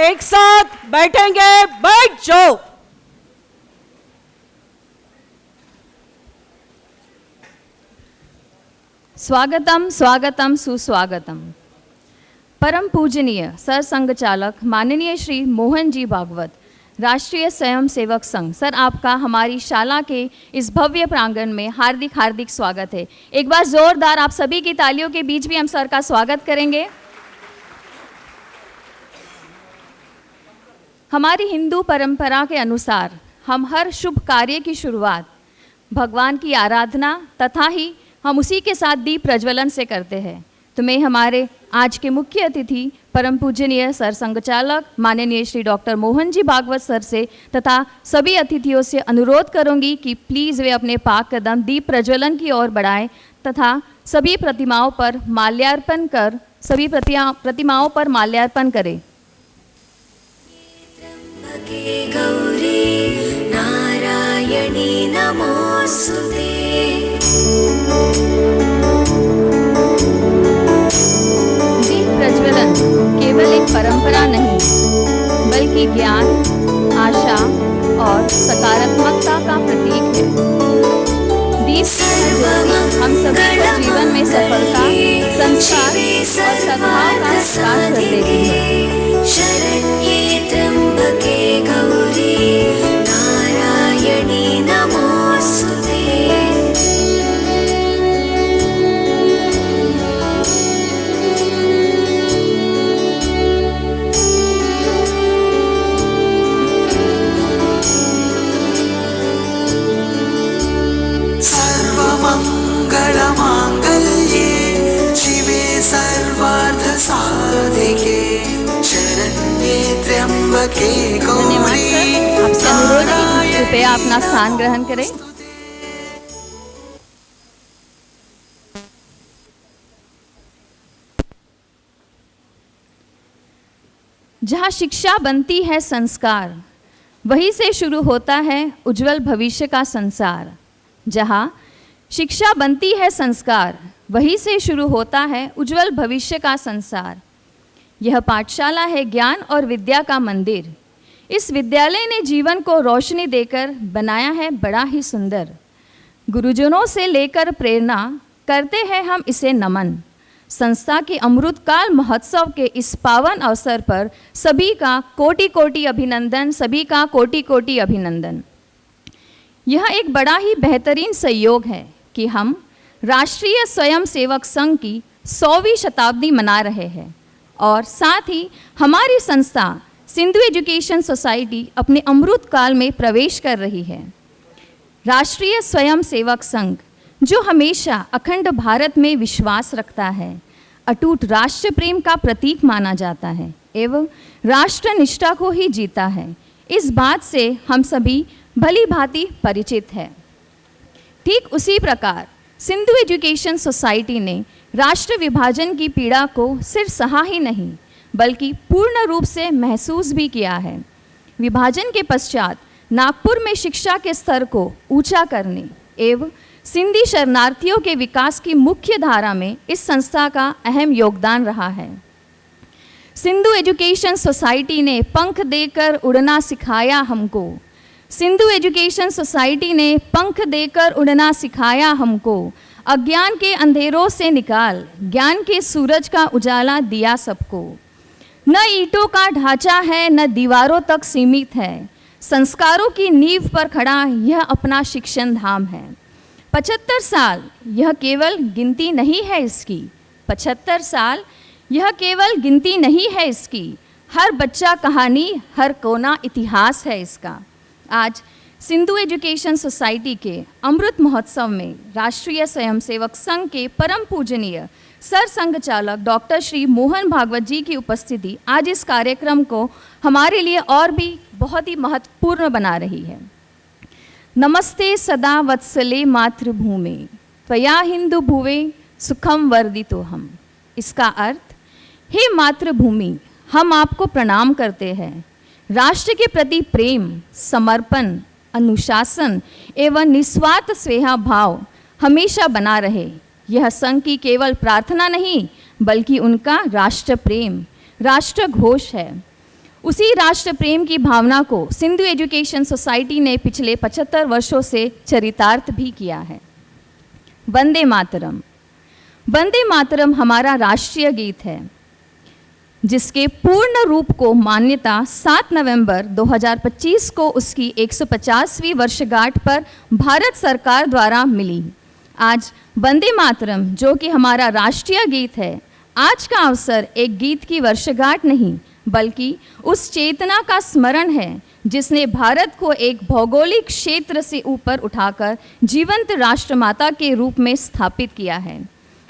एक साथ बैठेंगे, बैठ जाओ। स्वागतम स्वागतम सुस्वागतम। परम पूजनीय सर संघ चालक माननीय श्री मोहन जी भागवत, राष्ट्रीय स्वयं सेवक संघ, सर आपका हमारी शाला के इस भव्य प्रांगण में हार्दिक हार्दिक स्वागत है। एक बार जोरदार आप सभी की तालियों के बीच भी हम सर का स्वागत करेंगे। हमारी हिंदू परंपरा के अनुसार हम हर शुभ कार्य की शुरुआत भगवान की आराधना तथा ही हम उसी के साथ दीप प्रज्वलन से करते हैं। तो मैं हमारे आज के मुख्य अतिथि परम पूजनीय सर संघ चालक माननीय श्री डॉक्टर मोहन जी भागवत सर से तथा सभी अतिथियों से अनुरोध करूंगी कि प्लीज़ वे अपने पाक कदम दीप प्रज्वलन की ओर बढ़ाएं तथा सभी प्रतिमाओं पर माल्यार्पण कर सभी प्रतिमाओं पर माल्यार्पण करें। गौरी नारायणी नमोस्तुते। दीप प्रज्वलन केवल एक परंपरा नहीं बल्कि ज्ञान, आशा और सकारात्मकता का प्रतीक है। दीप हम सभी को जीवन में सफलता, संस्कार और सद्भाव का विकास कर देती है। शरण्ये त्र्यंबके गौरी नारायणी नमोस्तुते। सर्वमंगलमांगल्ये शिवे सर्वार्थ साधिके शरण्ये त्र्यंबके गौरी आपसे अनुरोध है कि कृपया अपना स्थान ग्रहण करें। जहाँ शिक्षा बनती है संस्कार, वहीं से शुरू होता है उज्जवल भविष्य का संसार। जहाँ शिक्षा बनती है संस्कार, वहीं से शुरू होता है उज्जवल भविष्य का संसार। यह पाठशाला है ज्ञान और विद्या का मंदिर। इस विद्यालय ने जीवन को रोशनी देकर बनाया है बड़ा ही सुंदर। गुरुजनों से लेकर प्रेरणा करते हैं हम इसे नमन। संस्था के अमृतकाल महोत्सव के इस पावन अवसर पर सभी का कोटि कोटि अभिनंदन, सभी का कोटि कोटि अभिनंदन। यह एक बड़ा ही बेहतरीन संयोग है कि हम राष्ट्रीय स्वयं सेवक संघ की 100वीं शताब्दी मना रहे हैं और साथ ही हमारी संस्था सिंधु एजुकेशन सोसाइटी अपने अमृतकाल में प्रवेश कर रही है। राष्ट्रीय स्वयं सेवक संघ जो हमेशा अखंड भारत में विश्वास रखता है, अटूट राष्ट्र प्रेम का प्रतीक माना जाता है एवं राष्ट्र निष्ठा को ही जीता है, इस बात से हम सभी भली भांति परिचित है। ठीक उसी प्रकार सिंधु एजुकेशन सोसाइटी ने राष्ट्र विभाजन की पीड़ा को सिर्फ सहा ही नहीं बल्कि पूर्ण रूप से महसूस भी किया है। विभाजन के पश्चात नागपुर में शिक्षा के स्तर को ऊंचा करने एवं सिंधी शरणार्थियों के विकास की मुख्य धारा में इस संस्था का अहम योगदान रहा है। सिंधु एजुकेशन सोसाइटी ने पंख देकर उड़ना सिखाया हमको। सिंधु एजुकेशन सोसाइटी ने पंख देकर उड़ना सिखाया हमको। अज्ञान के अंधेरों से निकाल ज्ञान के सूरज का उजाला दिया सबको। न ईंटों का ढांचा है न दीवारों तक सीमित है, संस्कारों की नींव पर खड़ा यह अपना शिक्षण धाम है। 75 साल यह केवल गिनती नहीं है इसकी, 75 साल यह केवल गिनती नहीं है इसकी, हर बच्चा कहानी, हर कोना इतिहास है इसका। आज सिंधु एजुकेशन सोसाइटी के अमृत महोत्सव में राष्ट्रीय स्वयंसेवक संघ के परम पूजनीय सर संघ चालक डॉक्टर श्री मोहन भागवत जी की उपस्थिति आज इस कार्यक्रम को हमारे लिए और भी बहुत ही महत्वपूर्ण बना रही है। नमस्ते सदा वत्सले मातृभूमे त्वया हिंदू भुवे सुखम वर्धितो हम। इसका अर्थ, हे मातृभूमि, हम आपको प्रणाम करते हैं। राष्ट्र के प्रति प्रेम, समर्पण, अनुशासन एवं निस्वार्थ स्नेह भाव हमेशा बना रहे। यह संघ की केवल प्रार्थना नहीं बल्कि उनका राष्ट्र प्रेम, राष्ट्र घोष है। उसी राष्ट्र प्रेम की भावना को सिंधु एजुकेशन सोसाइटी ने पिछले 75 वर्षों से चरितार्थ भी किया है। वंदे मातरम। वंदे मातरम हमारा राष्ट्रीय गीत है, जिसके पूर्ण रूप को मान्यता 7 नवंबर 2025 को उसकी 150वीं वर्षगांठ पर भारत सरकार द्वारा मिली। आज वंदे मातरम, जो कि हमारा राष्ट्रीय गीत है, आज का अवसर एक गीत की वर्षगांठ नहीं बल्कि उस चेतना का स्मरण है जिसने भारत को एक भौगोलिक क्षेत्र से ऊपर उठाकर जीवंत राष्ट्रमाता के रूप में स्थापित किया है।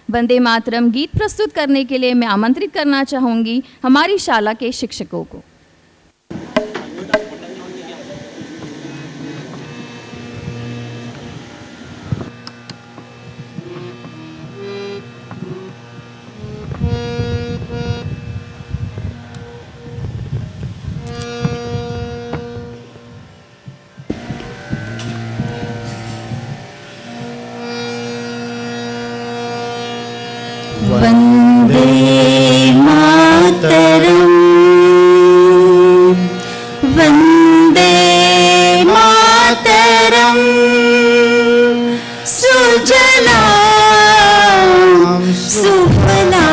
वंदे मातरम गीत प्रस्तुत करने के लिए मैं आमंत्रित करना चाहूँगी हमारी शाला के शिक्षकों को। वन्दे मातरम् वन्दे मातरम् सुजलां सुफलां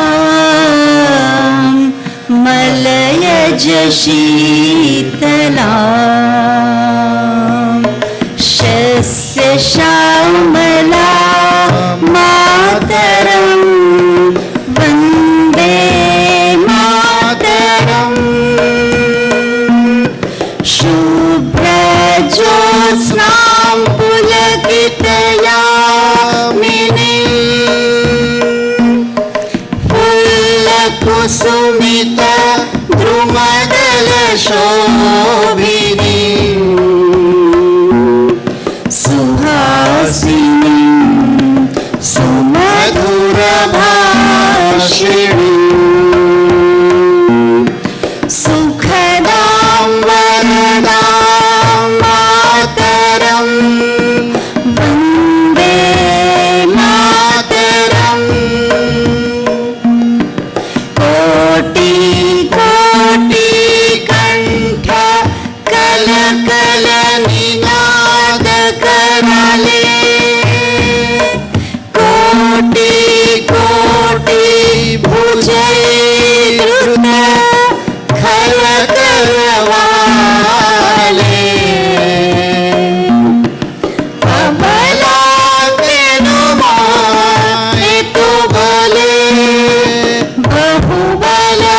मलयज शीतलां शस्य श्यामला मातरम् वन्दे मातरम् शुभ्रज्योत्स्नां पुलकितयामिनीं फुल्लकुसुमित द्रुमदलशोभिनीं सुहासिनीं सुमधुरभाषिणीं सुखदां वरदां मातरं वन्दे मातरम् कोटि कोटि कंठ कल कल निनाद कराले कोटि कोटि भुजैर्द्रुत खल करवाले अबलाकेनुमाने तो भले बहुबलधारिणीं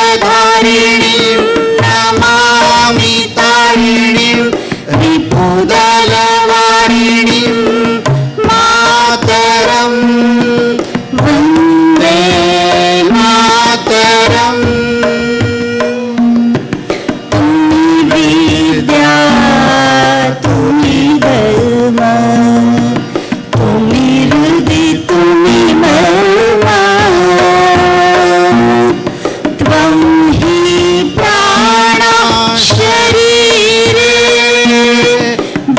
नमामि तारिणीं रिपुदलवारिणीं मातरं वन्दे मातरम् तुम्हि विद्या तुम्हि धर्म तुम्हि हृदि तुम्हि मर्म त्वं हि प्राणा शरीरे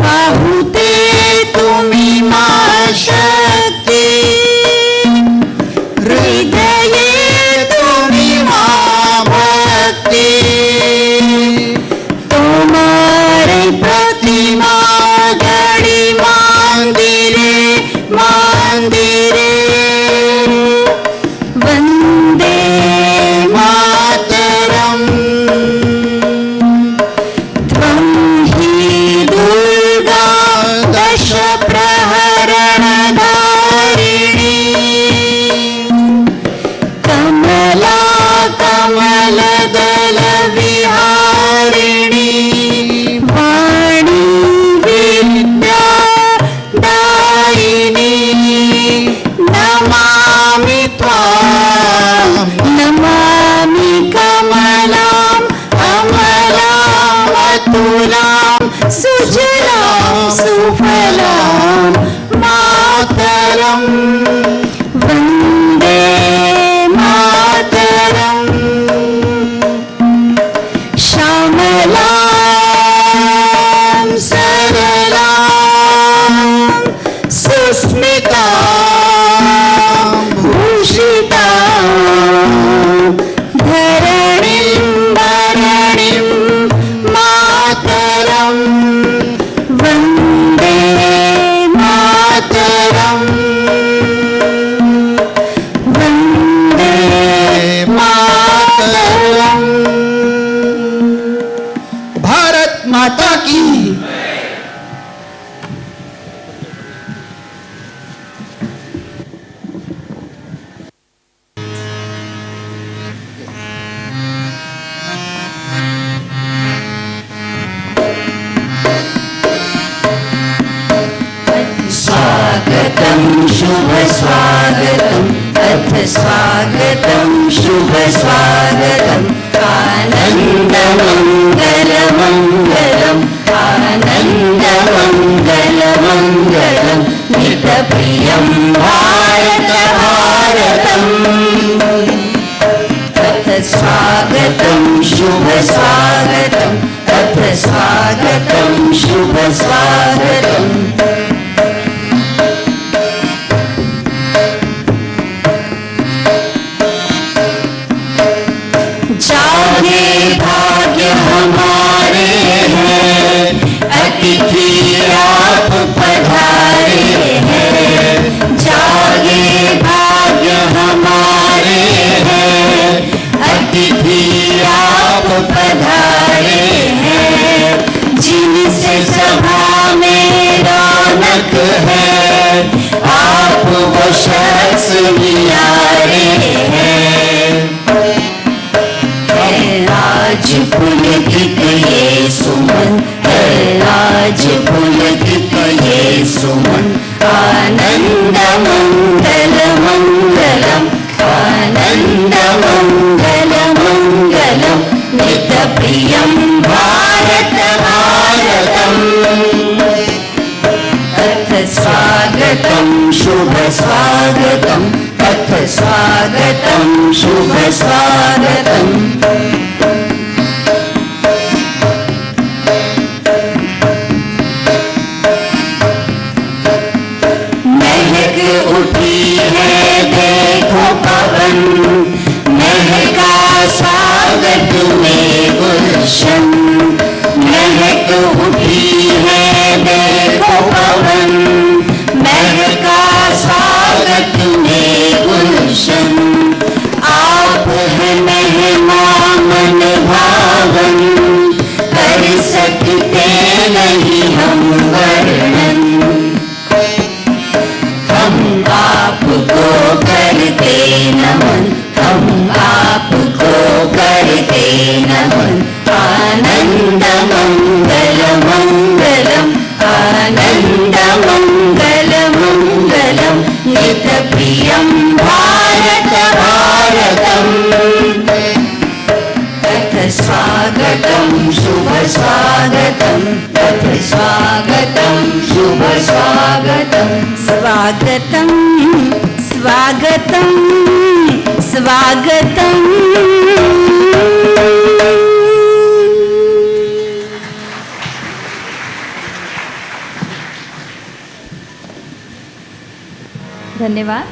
बाहुते तुम्हि मा शक्ति हृदये तुम्हि मा भक्ति तुम्हारे प्रतिमा गढ़ी मंदिरे मंदिरे वन्दे मातरम् त्वं हि दुर्गा दश प्रहरणधारिणी कमला कमलदल विहारिणी वाणी विद्या दायिनी नमामि त्वां नमामि कमलां अमलां अतुलां सुजलां सुफलां मातरं वन्दे मातरम् श्यामलां सरलां सुस्मितां भूषितां धरणीं भरणीं माता की। स्वागतं शुभ स्वागतं अथ स्वागतं शुभ स्वागतं आनन्दमङ्गलमङ्गलम् आनन्दमङ्गलमङ्गलं नितप्रियं भारत भारतम् अथ स्वागतं शुभ स्वागतं अथ स्वागतं शुभ स्वागतम् जागे भाग्य हमारे हैं अतिथि आप पधारे हैं जागे भाग्य हमारे हैं अतिथि आप पधारे हैं जिनसे सभा में रौनक है आप वो शख्स नियारे हैं आज पुलकित ये सुमन है आज पुलकित ये सुमन आनंद मंगल मंगलम आनंद मंगल मंगलम नित प्रियम भारत भारतम अथ स्वागतं शुभ स्वागतं अथ स्वागतं शुभ स्वागतम् महक उठी है देखो पवन महका स्वागत में गुलशन महक उठी है देखो पवन महका स्वागत में गुलशन आप हैं मेहमान मन भावन कर सकते नहीं हम वर्णन हम आपको करते नमन हम आपको करते नमन आनंद मंगल मंगलम आनंद मंगल मंगलम नित प्रियम भारत भारतम् तथ स्वागतं शुभ स्वागतं तथ स्वागतं शुभ स्वागतं स्वागतं स्वागतं स्वागतं धन्यवाद।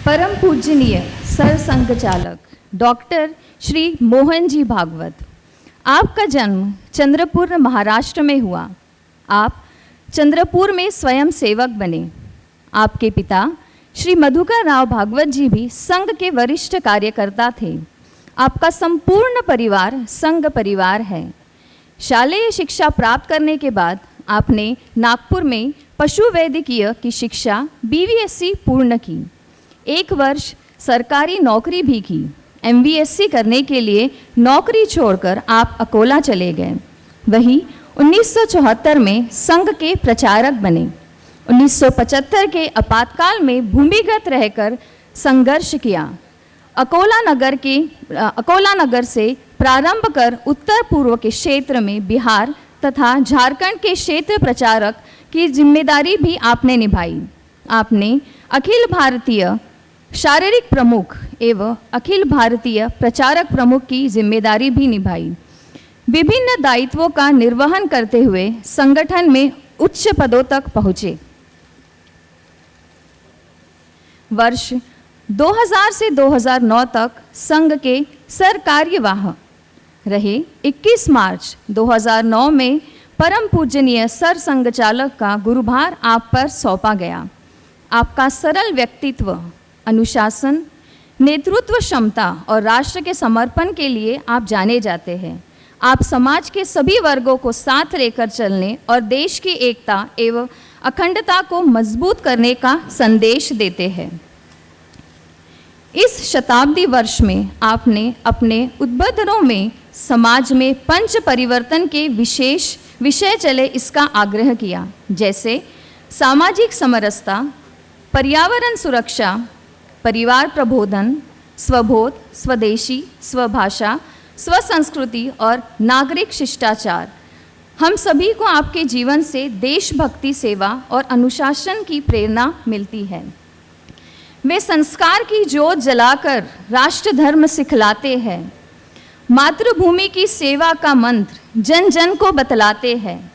परम पूजनीय सरसंघ चालक डॉक्टर श्री मोहन जी भागवत, आपका जन्म चंद्रपुर महाराष्ट्र में हुआ। आप चंद्रपुर में स्वयं सेवक बने। आपके पिता श्री मधुकर राव भागवत जी भी संघ के वरिष्ठ कार्यकर्ता थे। आपका संपूर्ण परिवार संघ परिवार है। शालेय शिक्षा प्राप्त करने के बाद आपने नागपुर में पशु वैद्यकीय की शिक्षा BVSC पूर्ण की। 1 वर्ष सरकारी नौकरी भी की। MVSC करने के लिए नौकरी छोड़कर आप अकोला चले गए। वहीं 1974 में संघ के प्रचारक बने। 1975 के आपातकाल में भूमिगत रहकर संघर्ष किया। अकोला नगर से प्रारंभ कर उत्तर पूर्व के क्षेत्र में बिहार तथा झारखंड के क्षेत्र प्रचारक की जिम्मेदारी भी आपने निभाई। आपने अखिल भारतीय शारीरिक प्रमुख एवं अखिल भारतीय प्रचारक प्रमुख की जिम्मेदारी भी निभाई। विभिन्न दायित्वों का निर्वहन करते हुए संगठन में उच्च पदों तक पहुँचे। वर्ष 2000 से 2009 तक संघ के सरकार्यवाह रहे। 21 मार्च 2009 में परम पूजनीय सर संघ चालक का गुरुभार आप पर सौंपा गया। आपका सरल व्यक्तित्व, अनुशासन, नेतृत्व क्षमता और राष्ट्र के समर्पण के लिए आप जाने जाते हैं। आप समाज के सभी वर्गों को साथ लेकर चलने और देश की एकता एवं अखंडता को मजबूत करने का संदेश देते हैं। इस शताब्दी वर्ष में आपने अपने उद्बोधनों में समाज में पंच परिवर्तन के विशेष विषय चले इसका आग्रह किया, जैसे सामाजिक समरसता, पर्यावरण सुरक्षा, परिवार प्रबोधन, स्वबोध, स्वदेशी, स्वभाषा, स्वसंस्कृति और नागरिक शिष्टाचार। हम सभी को आपके जीवन से देशभक्ति, सेवा और अनुशासन की प्रेरणा मिलती है। वे संस्कार की जोत जलाकर राष्ट्र धर्म सिखलाते हैं, मातृभूमि की सेवा का मंत्र जन जन को बतलाते हैं,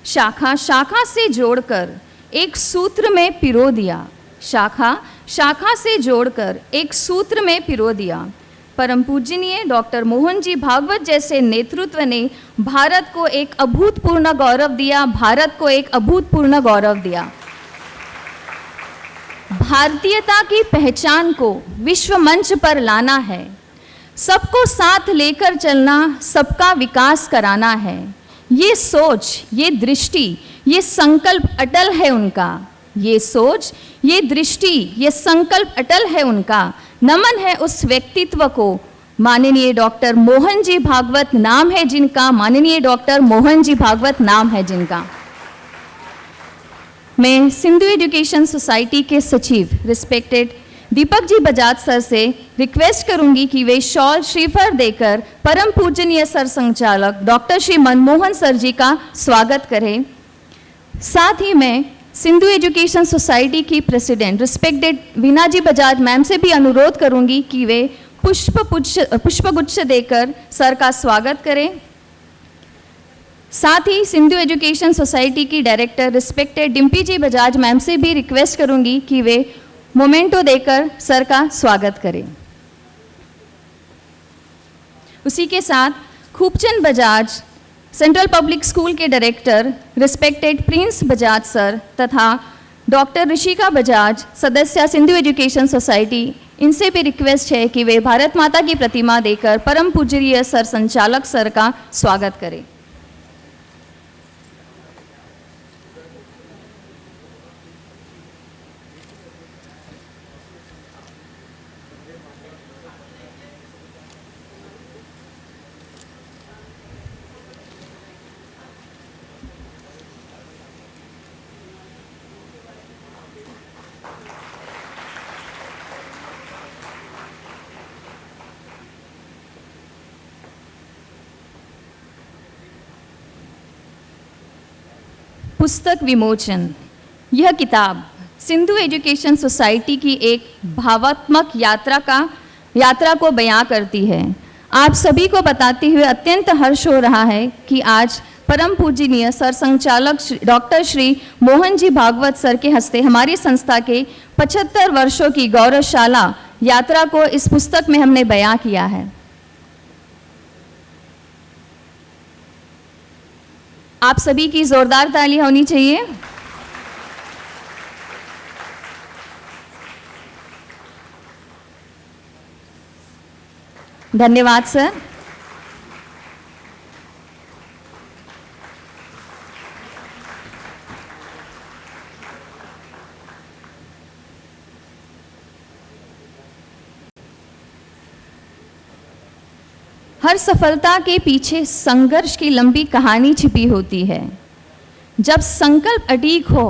शाखा शाखा से जोड़कर एक सूत्र में पिरो दिया, शाखा शाखा से जोड़कर एक सूत्र में पिरो दिया। परम पूजनीय डॉक्टर मोहन जी भागवत जैसे नेतृत्व ने भारत को एक अभूतपूर्व गौरव दिया, भारत को एक अभूतपूर्व गौरव दिया। भारतीयता की पहचान को विश्व मंच पर लाना है, सबको साथ लेकर चलना, सबका विकास कराना है। ये सोच, ये दृष्टि, ये संकल्प अटल है उनका। ये सोच, ये दृष्टि, ये संकल्प अटल है उनका। नमन है उस व्यक्तित्व को, माननीय डॉक्टर मोहन जी भागवत नाम है जिनका, माननीय डॉक्टर मोहन जी भागवत नाम है जिनका। मैं सिंधु एजुकेशन सोसाइटी के सचिव रिस्पेक्टेड दीपक जी बजाज सर से रिक्वेस्ट करूंगी कि वे शॉल श्रीफल देकर परम पूजनीय सर संचालक डॉक्टर श्री मनमोहन सर जी का स्वागत करें। साथ ही मैं सिंधु एजुकेशन सोसाइटी की प्रेसिडेंट रिस्पेक्टेड वीना जी बजाज मैम से भी अनुरोध करूंगी कि वे पुष्पगुच्छ देकर सर का स्वागत करें। साथ ही सिंधु एजुकेशन सोसाइटी की डायरेक्टर रिस्पेक्टेड डिम्पी जी बजाज मैम से भी रिक्वेस्ट करूंगी कि वे मोमेंटो देकर सर का स्वागत करें। उसी के साथ Khubchand Bajaj central public school के director respected Prince Bajaj sir तथा डॉक्टर ऋषिका बजाज सदस्य सिंधु एजुकेशन सोसाइटी, इनसे भी रिक्वेस्ट है कि वे भारत माता की प्रतिमा देकर परम पूजनीय सर संचालक सर का स्वागत करें। पुस्तक विमोचन। यह किताब सिंधु एजुकेशन सोसाइटी की एक भावात्मक यात्रा को बयां करती है। आप सभी को बताते हुए अत्यंत हर्ष हो रहा है कि आज परम पूजनीय सर संचालक डॉक्टर श्री मोहन जी भागवत सर के हस्ते हमारी संस्था के 75 वर्षों की गौरवशाला यात्रा को इस पुस्तक में हमने बयां किया है। आप सभी की जोरदार ताली होनी चाहिए। धन्यवाद सर। हर सफलता के पीछे संघर्ष की लंबी कहानी छिपी होती है। जब संकल्प अडिग हो,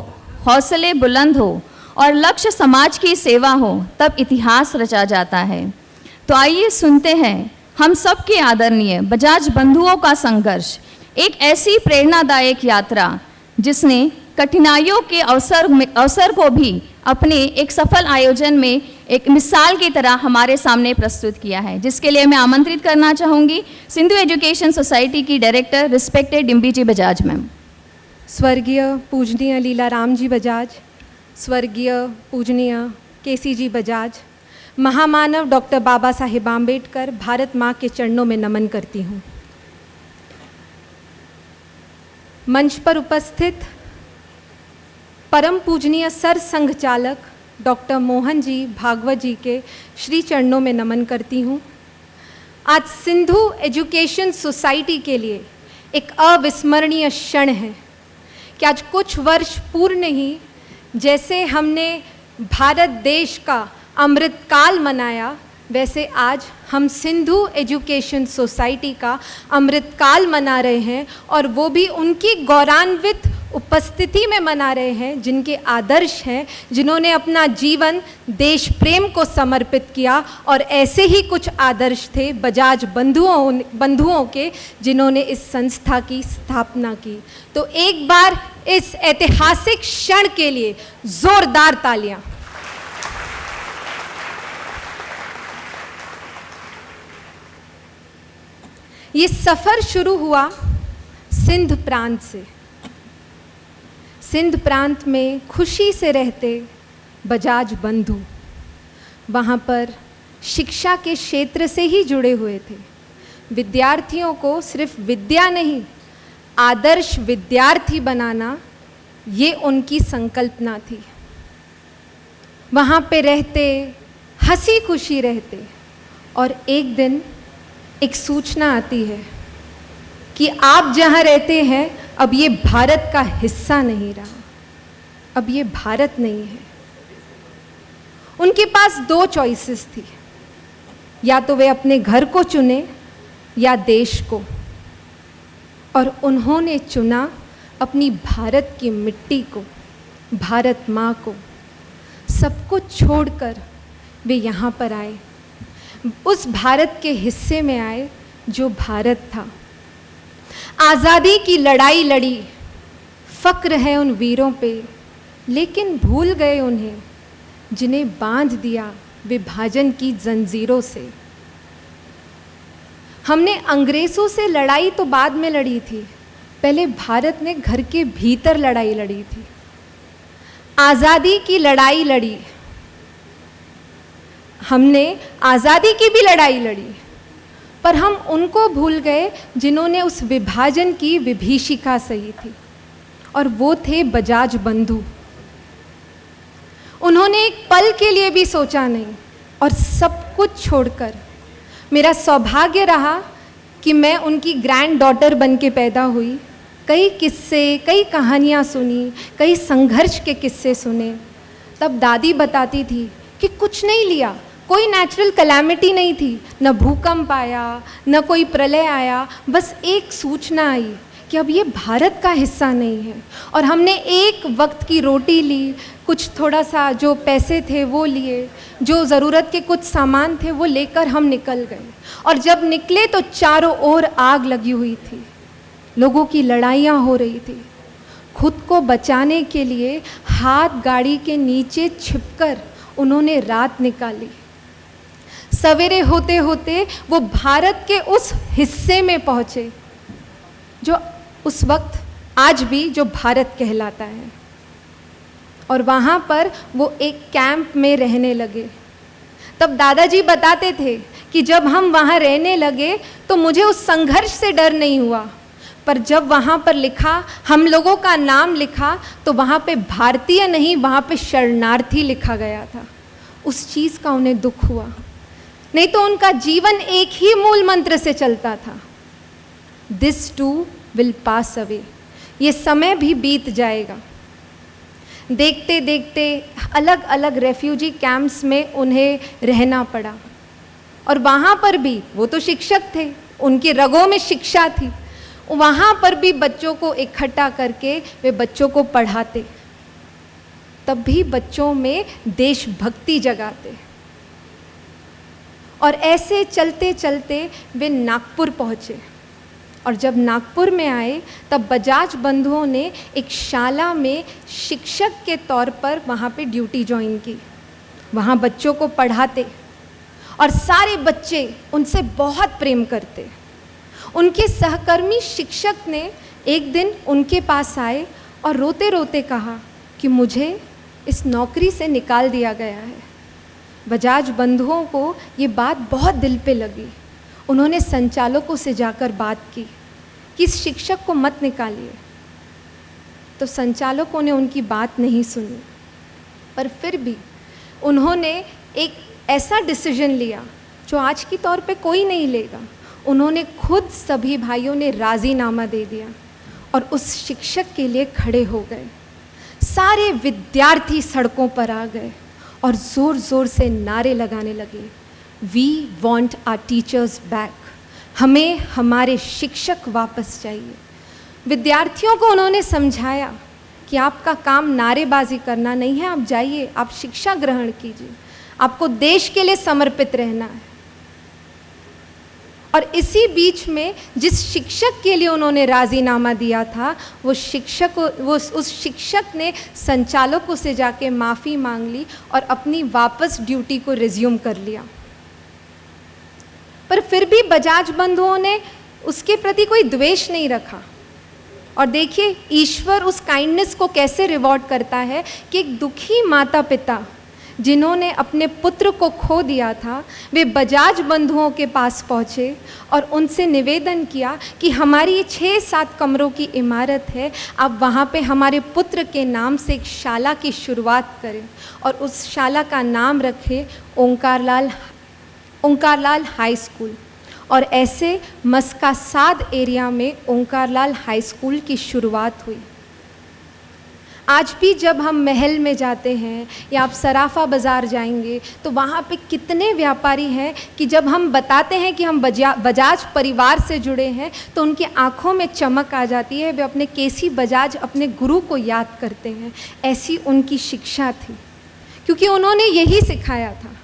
हौसले बुलंद हो और लक्ष्य समाज की सेवा हो, तब इतिहास रचा जाता है। तो आइए सुनते हैं हम सबके आदरणीय बजाज बंधुओं का संघर्ष, एक ऐसी प्रेरणादायक यात्रा जिसने कठिनाइयों के अवसर को भी अपने एक सफल आयोजन में एक मिसाल की तरह हमारे सामने प्रस्तुत किया है, जिसके लिए मैं आमंत्रित करना चाहूँगी सिंधु एजुकेशन सोसाइटी की डायरेक्टर रिस्पेक्टेड डिम्पी जी बजाज मैम। स्वर्गीय पूजनीय लीलाराम जी बजाज, स्वर्गीय पूजनीय केसी जी बजाज, महामानव डॉक्टर बाबा साहेब आम्बेडकर, भारत माँ के चरणों में नमन करती हूँ। मंच पर उपस्थित परम पूजनीय सर संघ चालक डॉक्टर मोहन जी भागवत जी के श्री चरणों में नमन करती हूँ। आज सिंधु एजुकेशन सोसाइटी के लिए एक अविस्मरणीय क्षण है कि आज कुछ वर्ष पूर्व ही जैसे हमने भारत देश का अमृतकाल मनाया, वैसे आज हम सिंधु एजुकेशन सोसाइटी का अमृतकाल मना रहे हैं, और वो भी उनकी गौरवान्वित उपस्थिति में मना रहे हैं जिनके आदर्श हैं, जिन्होंने अपना जीवन देश प्रेम को समर्पित किया। और ऐसे ही कुछ आदर्श थे बजाज बंधुओं के, जिन्होंने इस संस्था की स्थापना की। तो एक बार इस ऐतिहासिक क्षण के लिए जोरदार तालियां। ये सफ़र शुरू हुआ सिंध प्रांत से। सिंध प्रांत में खुशी से रहते बजाज बंधु वहाँ पर शिक्षा के क्षेत्र से ही जुड़े हुए थे। विद्यार्थियों को सिर्फ विद्या नहीं, आदर्श विद्यार्थी बनाना ये उनकी संकल्पना थी। वहाँ पे रहते, हंसी खुशी रहते, और एक दिन एक सूचना आती है कि आप जहाँ रहते हैं अब ये भारत का हिस्सा नहीं रहा, अब ये भारत नहीं है। उनके पास दो चॉइसेस थी, या तो वे अपने घर को चुने या देश को, और उन्होंने चुना अपनी भारत की मिट्टी को, भारत माँ को। सब कुछ छोड़कर वे यहाँ पर आए, उस भारत के हिस्से में आए जो भारत था। आज़ादी की लड़ाई लड़ी, फ़क्र है उन वीरों पे, लेकिन भूल गए उन्हें जिन्हें बांध दिया विभाजन की जंजीरों से। हमने अंग्रेज़ों से लड़ाई तो बाद में लड़ी थी, पहले भारत में घर के भीतर लड़ाई लड़ी थी। आज़ादी की लड़ाई लड़ी, हमने आज़ादी की भी लड़ाई लड़ी, पर हम उनको भूल गए जिन्होंने उस विभाजन की विभीषिका सही थी, और वो थे बजाज बंधु। उन्होंने एक पल के लिए भी सोचा नहीं, और सब कुछ छोड़कर, मेरा सौभाग्य रहा कि मैं उनकी ग्रैंड डॉटर बन के पैदा हुई। कई किस्से, कई कहानियाँ सुनी, कई संघर्ष के किस्से सुने। तब दादी बताती थी कि कुछ नहीं लिया, कोई नेचुरल कैलामिटी नहीं थी, न भूकंप आया, न कोई प्रलय आया, बस एक सूचना आई कि अब ये भारत का हिस्सा नहीं है। और हमने एक वक्त की रोटी ली, कुछ थोड़ा सा जो पैसे थे वो लिए, जो ज़रूरत के कुछ सामान थे वो लेकर हम निकल गए। और जब निकले तो चारों ओर आग लगी हुई थी, लोगों की लड़ाइयाँ हो रही थी। खुद को बचाने के लिए हाथ गाड़ी के नीचे छिपकर उन्होंने रात निकाली। सवेरे होते होते वो भारत के उस हिस्से में पहुँचे जो उस वक्त आज भी जो भारत कहलाता है, और वहाँ पर वो एक कैंप में रहने लगे। तब दादाजी बताते थे कि जब हम वहाँ रहने लगे तो मुझे उस संघर्ष से डर नहीं हुआ, पर जब वहाँ पर लिखा, हम लोगों का नाम लिखा, तो वहाँ पे भारतीय नहीं, वहाँ पे शरणार्थी लिखा गया था। उस चीज़ का उन्हें दुख हुआ। नहीं तो उनका जीवन एक ही मूल मंत्र से चलता था, this too will pass away, ये समय भी बीत जाएगा। देखते देखते अलग अलग रेफ्यूजी कैंप्स में उन्हें रहना पड़ा, और वहाँ पर भी वो तो शिक्षक थे, उनके रगों में शिक्षा थी। वहाँ पर भी बच्चों को इकट्ठा करके वे बच्चों को पढ़ाते, तब भी बच्चों में देशभक्ति जगाते। और ऐसे चलते चलते वे नागपुर पहुँचे, और जब नागपुर में आए तब बजाज बंधुओं ने एक शाला में शिक्षक के तौर पर वहाँ पे ड्यूटी ज्वाइन की। वहाँ बच्चों को पढ़ाते, और सारे बच्चे उनसे बहुत प्रेम करते। उनके सहकर्मी शिक्षक ने एक दिन उनके पास आए और रोते रोते कहा कि मुझे इस नौकरी से निकाल दिया गया है। बजाज बंधुओं को ये बात बहुत दिल पे लगी। उन्होंने संचालकों से जाकर बात की कि इस शिक्षक को मत निकालिए, तो संचालकों ने उनकी बात नहीं सुनी, पर फिर भी उन्होंने एक ऐसा डिसीजन लिया जो आज की तौर पे कोई नहीं लेगा। उन्होंने खुद सभी भाइयों ने राज़ीनामा दे दिया और उस शिक्षक के लिए खड़े हो गए। सारे विद्यार्थी सड़कों पर आ गए और ज़ोर ज़ोर से नारे लगाने लगे, we want our teachers back, हमें हमारे शिक्षक वापस चाहिए। विद्यार्थियों को उन्होंने समझाया कि आपका काम नारेबाजी करना नहीं है, आप जाइए, आप शिक्षा ग्रहण कीजिए, आपको देश के लिए समर्पित रहना है। और इसी बीच में जिस शिक्षक के लिए उन्होंने राज़ीनामा दिया था, उस शिक्षक ने संचालकों से जाके माफ़ी मांग ली और अपनी वापस ड्यूटी को रिज्यूम कर लिया। पर फिर भी बजाज बंधुओं ने उसके प्रति कोई द्वेष नहीं रखा। और देखिए ईश्वर उस काइंडनेस को कैसे रिवॉर्ड करता है कि एक दुखी माता पिता जिन्होंने अपने पुत्र को खो दिया था, वे बजाज बंधुओं के पास पहुँचे और उनसे निवेदन किया कि हमारी 6-7 कमरों की इमारत है, आप वहाँ पे हमारे पुत्र के नाम से एक शाला की शुरुआत करें और उस शाला का नाम रखें ओंकारलाल हाई स्कूल। और ऐसे मस्कासाद एरिया में ओंकारलाल हाई स्कूल की शुरुआत हुई। आज भी जब हम महल में जाते हैं या आप सराफा बाज़ार जाएंगे तो वहाँ पे कितने व्यापारी हैं कि जब हम बताते हैं कि हम बजाज परिवार से जुड़े हैं तो उनकी आँखों में चमक आ जाती है, वे अपने केसी बजाज अपने गुरु को याद करते हैं। ऐसी उनकी शिक्षा थी, क्योंकि उन्होंने यही सिखाया था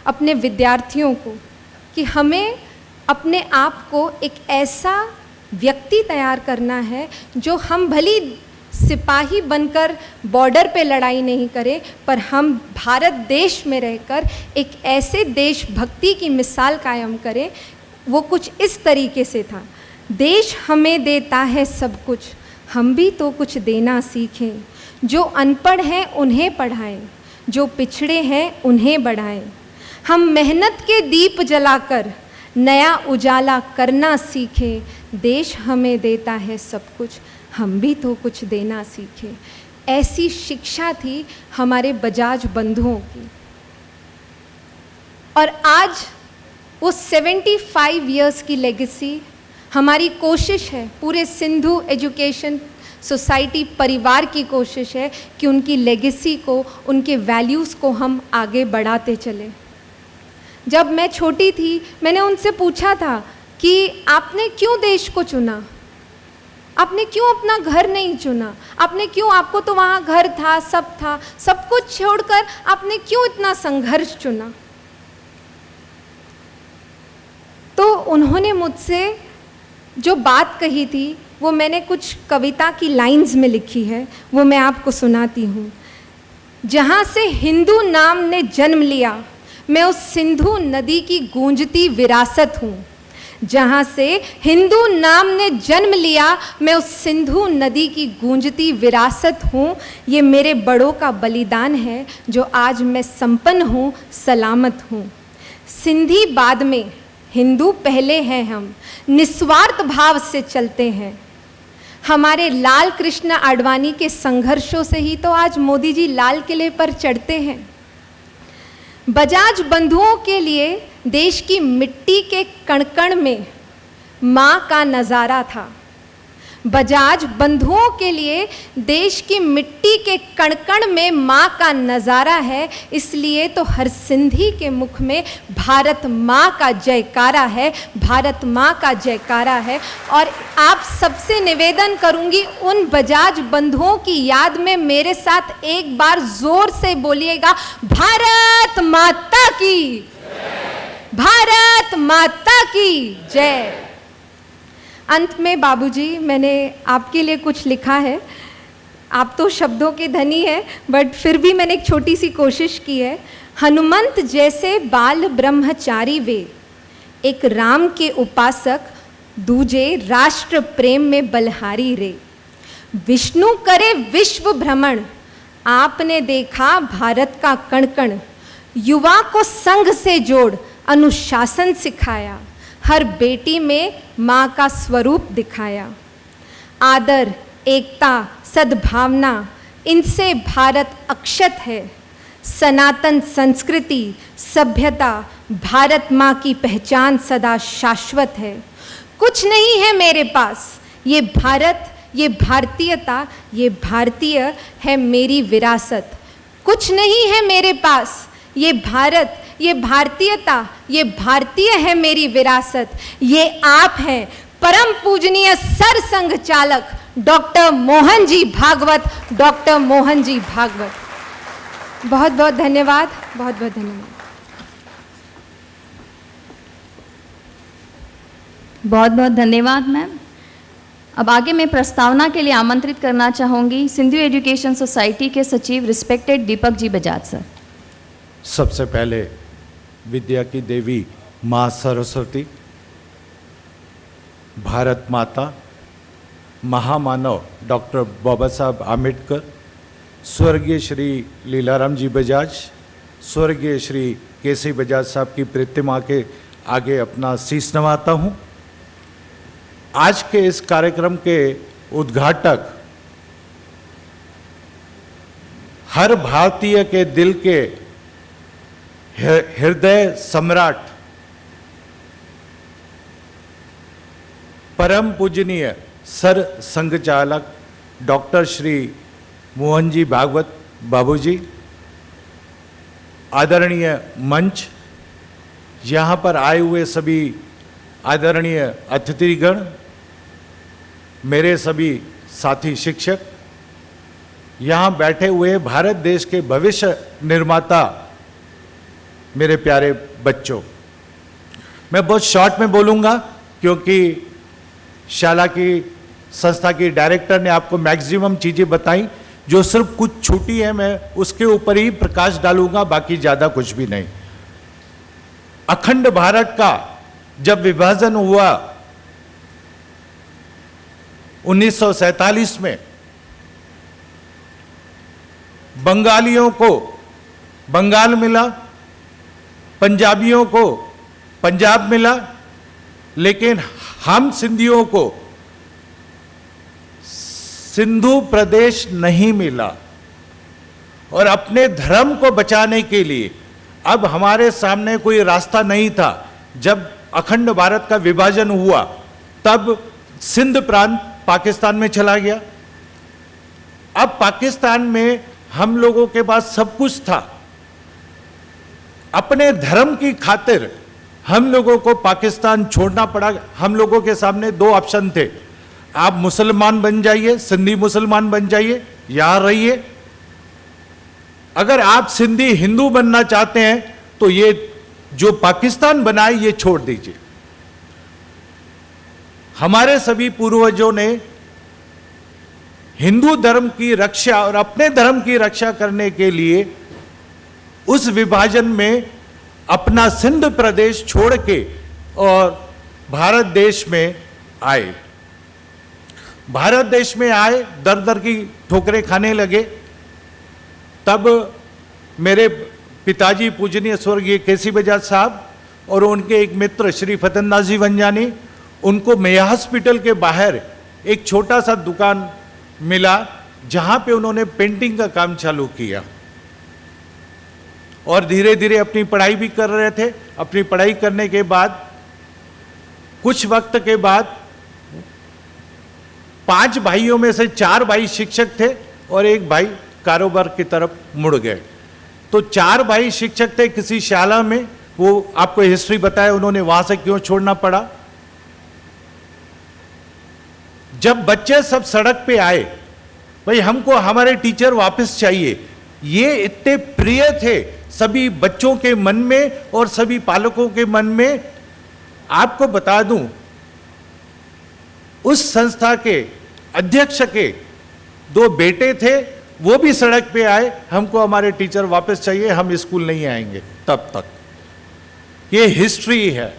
अपने विद्यार्थियों को कि हमें अपने आप को एक ऐसा व्यक्ति तैयार करना है जो हम भली सिपाही बनकर बॉर्डर पे लड़ाई नहीं करें, पर हम भारत देश में रहकर एक ऐसे देशभक्ति की मिसाल कायम करें। वो कुछ इस तरीके से था, देश हमें देता है सब कुछ, हम भी तो कुछ देना सीखें, जो अनपढ़ हैं उन्हें पढ़ाएं, जो पिछड़े हैं उन्हें बढ़ाएं। हम मेहनत के दीप जलाकर नया उजाला करना सीखें, देश हमें देता है सब कुछ, हम भी तो कुछ देना सीखें। ऐसी शिक्षा थी हमारे बजाज बंधुओं की। और आज वो 75 इयर्स की लेगेसी, हमारी कोशिश है, पूरे सिंधु एजुकेशन सोसाइटी परिवार की कोशिश है कि उनकी लेगेसी को, उनके वैल्यूज़ को हम आगे बढ़ाते चलें। जब मैं छोटी थी मैंने उनसे पूछा था कि आपने क्यों देश को चुना, आपने क्यों अपना घर नहीं चुना, आपने क्यों, आपको तो वहाँ घर था, सब कुछ छोड़कर आपने क्यों इतना संघर्ष चुना। तो उन्होंने मुझसे जो बात कही थी वो मैंने कुछ कविता की लाइंस में लिखी है, वो मैं आपको सुनाती हूँ। जहाँ से हिंदू नाम ने जन्म लिया, मैं उस सिंधु नदी की गूंजती विरासत हूँ। जहाँ से हिंदू नाम ने जन्म लिया, मैं उस सिंधु नदी की गूंजती विरासत हूँ। ये मेरे बड़ों का बलिदान है जो आज मैं संपन्न हूँ, सलामत हूँ। सिंधी बाद में, हिंदू पहले हैं हम, निस्वार्थ भाव से चलते हैं। हमारे लाल कृष्ण आडवाणी के संघर्षों से ही तो आज मोदी जी लाल किले पर चढ़ते हैं। बजाज बंधुओं के लिए देश की मिट्टी के कण-कण में माँ का नज़ारा था। बजाज बंधुओं के लिए देश की मिट्टी के कण-कण में माँ का नज़ारा है। इसलिए तो हर सिंधी के मुख में भारत माँ का जयकारा है, भारत माँ का जयकारा है। और आप सबसे निवेदन करूँगी, उन बजाज बंधुओं की याद में मेरे साथ एक बार ज़ोर से बोलिएगा, भारत माता की, भारत माता की जय। अंत में बाबूजी, मैंने आपके लिए कुछ लिखा है। आप तो शब्दों के धनी हैं, बट फिर भी मैंने एक छोटी सी कोशिश की है। हनुमंत जैसे बाल ब्रह्मचारी वे, एक राम के उपासक, दूजे राष्ट्र प्रेम में बलहारी रे। विष्णु करे विश्व भ्रमण, आपने देखा भारत का कण कण। युवा को संघ से जोड़, अनुशासन सिखाया, हर बेटी में माँ का स्वरूप दिखाया। आदर, एकता, सद्भावना, इनसे भारत अक्षत है। सनातन संस्कृति, सभ्यता, भारत माँ की पहचान सदा शाश्वत है। कुछ नहीं है मेरे पास, ये भारत, ये भारतीयता, ये भारतीय है मेरी विरासत। कुछ नहीं है मेरे पास, ये भारत, ये भारतीयता, ये भारतीय है मेरी विरासत। ये आप हैं परम पूजनीय सर संघ चालक डॉक्टर मोहन जी भागवत, डॉक्टर मोहन जी भागवत। बहुत बहुत धन्यवाद, बहुत बहुत धन्यवाद। बहुत बहुत धन्यवाद मैम। अब आगे मैं प्रस्तावना के लिए आमंत्रित करना चाहूँगी सिंधु एजुकेशन सोसाइटी के सचिव रिस्पेक्टेड दीपक जी बजाज सर। सबसे पहले विद्या की देवी माँ सरस्वती, भारत माता, महामानव डॉक्टर बाबा साहब आम्बेडकर, स्वर्गीय श्री लीलाराम जी बजाज, स्वर्गीय श्री केसी बजाज साहब की प्रतिमा के आगे अपना शीश नवाता हूँ। आज के इस कार्यक्रम के उद्घाटक हर भारतीय के दिल के हृदय सम्राट परम पूजनीय सर संघ चालक डॉक्टर श्री मोहन जी भागवत बाबूजी, आदरणीय मंच, यहाँ पर आए हुए सभी आदरणीय अतिथिगण, मेरे सभी साथी शिक्षक, यहाँ बैठे हुए भारत देश के भविष्य निर्माता मेरे प्यारे बच्चों। मैं बहुत शॉर्ट में बोलूँगा क्योंकि शाला की संस्था की डायरेक्टर ने आपको मैक्सिमम चीज़ें बताई। जो सिर्फ कुछ छूटी है मैं उसके ऊपर ही प्रकाश डालूंगा, बाकी ज़्यादा कुछ भी नहीं। अखंड भारत का जब विभाजन हुआ 1947 में, बंगालियों को बंगाल मिला, पंजाबियों को पंजाब मिला, लेकिन हम सिंधियों को सिंधु प्रदेश नहीं मिला। और अपने धर्म को बचाने के लिए अब हमारे सामने कोई रास्ता नहीं था। जब अखंड भारत का विभाजन हुआ तब सिंध प्रांत पाकिस्तान में चला गया। अब पाकिस्तान में हम लोगों के पास सब कुछ था। अपने धर्म की खातिर हम लोगों को पाकिस्तान छोड़ना पड़ा। हम लोगों के सामने दो ऑप्शन थे, आप मुसलमान बन जाइए, सिंधी मुसलमान बन जाइए, यहां रहिए। अगर आप सिंधी हिंदू बनना चाहते हैं तो ये जो पाकिस्तान बनाए ये छोड़ दीजिए। हमारे सभी पूर्वजों ने हिंदू धर्म की रक्षा और अपने धर्म की रक्षा करने के लिए उस विभाजन में अपना सिंध प्रदेश छोड़ के और भारत देश में आए। भारत देश में आए, दर दर की ठोकरें खाने लगे। तब मेरे पिताजी पूजनीय स्वर्गीय केसी बजाज साहब और उनके एक मित्र श्री फतनदास जी वंजानी, उनको मेया हॉस्पिटल के बाहर एक छोटा सा दुकान मिला जहां पे उन्होंने पेंटिंग का काम चालू किया और धीरे धीरे अपनी पढ़ाई भी कर रहे थे। अपनी पढ़ाई करने के बाद कुछ वक्त के बाद 5 भाइयों में से 4 भाई शिक्षक थे और एक भाई कारोबार की तरफ मुड़ गए। तो 4 भाई शिक्षक थे किसी शाला में, वो आपको हिस्ट्री बताया उन्होंने वहां से क्यों छोड़ना पड़ा। जब बच्चे सब सड़क पे आए, भाई हमको हमारे टीचर वापस चाहिए, ये इतने प्रिय थे सभी बच्चों के मन में और सभी पालकों के मन में। आपको बता दूं, उस संस्था के अध्यक्ष के 2 बेटे थे, वो भी सड़क पे आए, हमको हमारे टीचर वापस चाहिए, हम स्कूल नहीं आएंगे तब तक। ये हिस्ट्री है,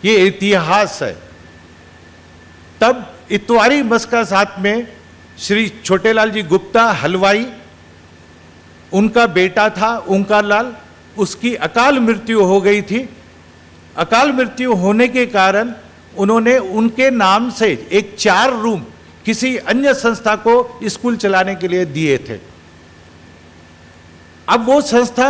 ये इतिहास है। तब इतवारी मस्का साथ में श्री छोटेलाल जी गुप्ता हलवाई, उनका बेटा था ओंकार लाल, उसकी अकाल मृत्यु हो गई थी। अकाल मृत्यु होने के कारण उन्होंने उनके नाम से एक 4 रूम किसी अन्य संस्था को स्कूल चलाने के लिए दिए थे। अब वो संस्था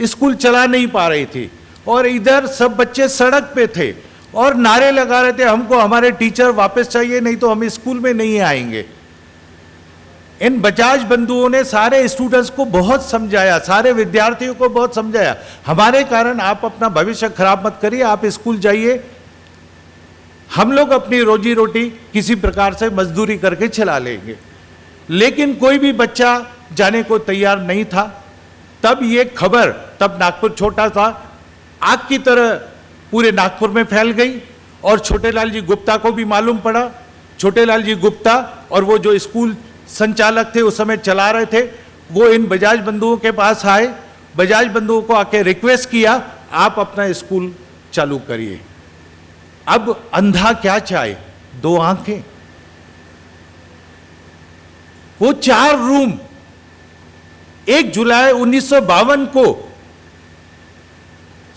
स्कूल चला नहीं पा रही थी और इधर सब बच्चे सड़क पे थे और नारे लगा रहे थे, हमको हमारे टीचर वापस चाहिए, नहीं तो हम स्कूल में नहीं आएंगे। इन बजाज बंधुओं ने सारे स्टूडेंट्स को बहुत समझाया, सारे विद्यार्थियों को बहुत समझाया, हमारे कारण आप अपना भविष्य खराब मत करिए, आप स्कूल जाइए, हम लोग अपनी रोजी रोटी किसी प्रकार से मजदूरी करके चला लेंगे। लेकिन कोई भी बच्चा जाने को तैयार नहीं था। तब ये खबर, तब नागपुर छोटा था, आग की तरह पूरे नागपुर में फैल गई और छोटेलाल जी गुप्ता को भी मालूम पड़ा। छोटेलाल जी गुप्ता और वो जो स्कूल संचालक थे उस समय चला रहे थे, वो इन बजाज बंधुओं के पास आए, बजाज बंधुओं को आके रिक्वेस्ट किया, आप अपना स्कूल चालू करिए। अब अंधा क्या चाहे, दो आंखें। वो 4 रूम 1 जुलाई 1952 को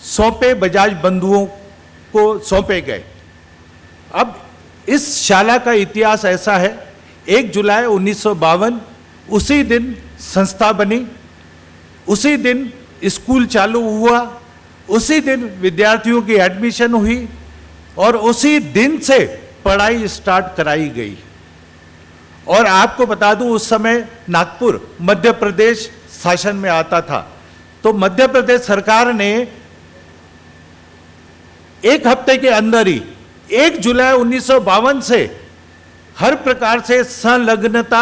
सौंपे, बजाज बंधुओं को सौंपे गए। अब इस शाला का इतिहास ऐसा है, 1 जुलाई 1952 उसी दिन संस्था बनी, उसी दिन स्कूल चालू हुआ, उसी दिन विद्यार्थियों की एडमिशन हुई और उसी दिन से पढ़ाई स्टार्ट कराई गई। और आपको बता दूं, उस समय नागपुर मध्य प्रदेश शासन में आता था, तो मध्य प्रदेश सरकार ने 1 हफ्ते के अंदर ही 1 जुलाई 1952 से हर प्रकार से संलग्नता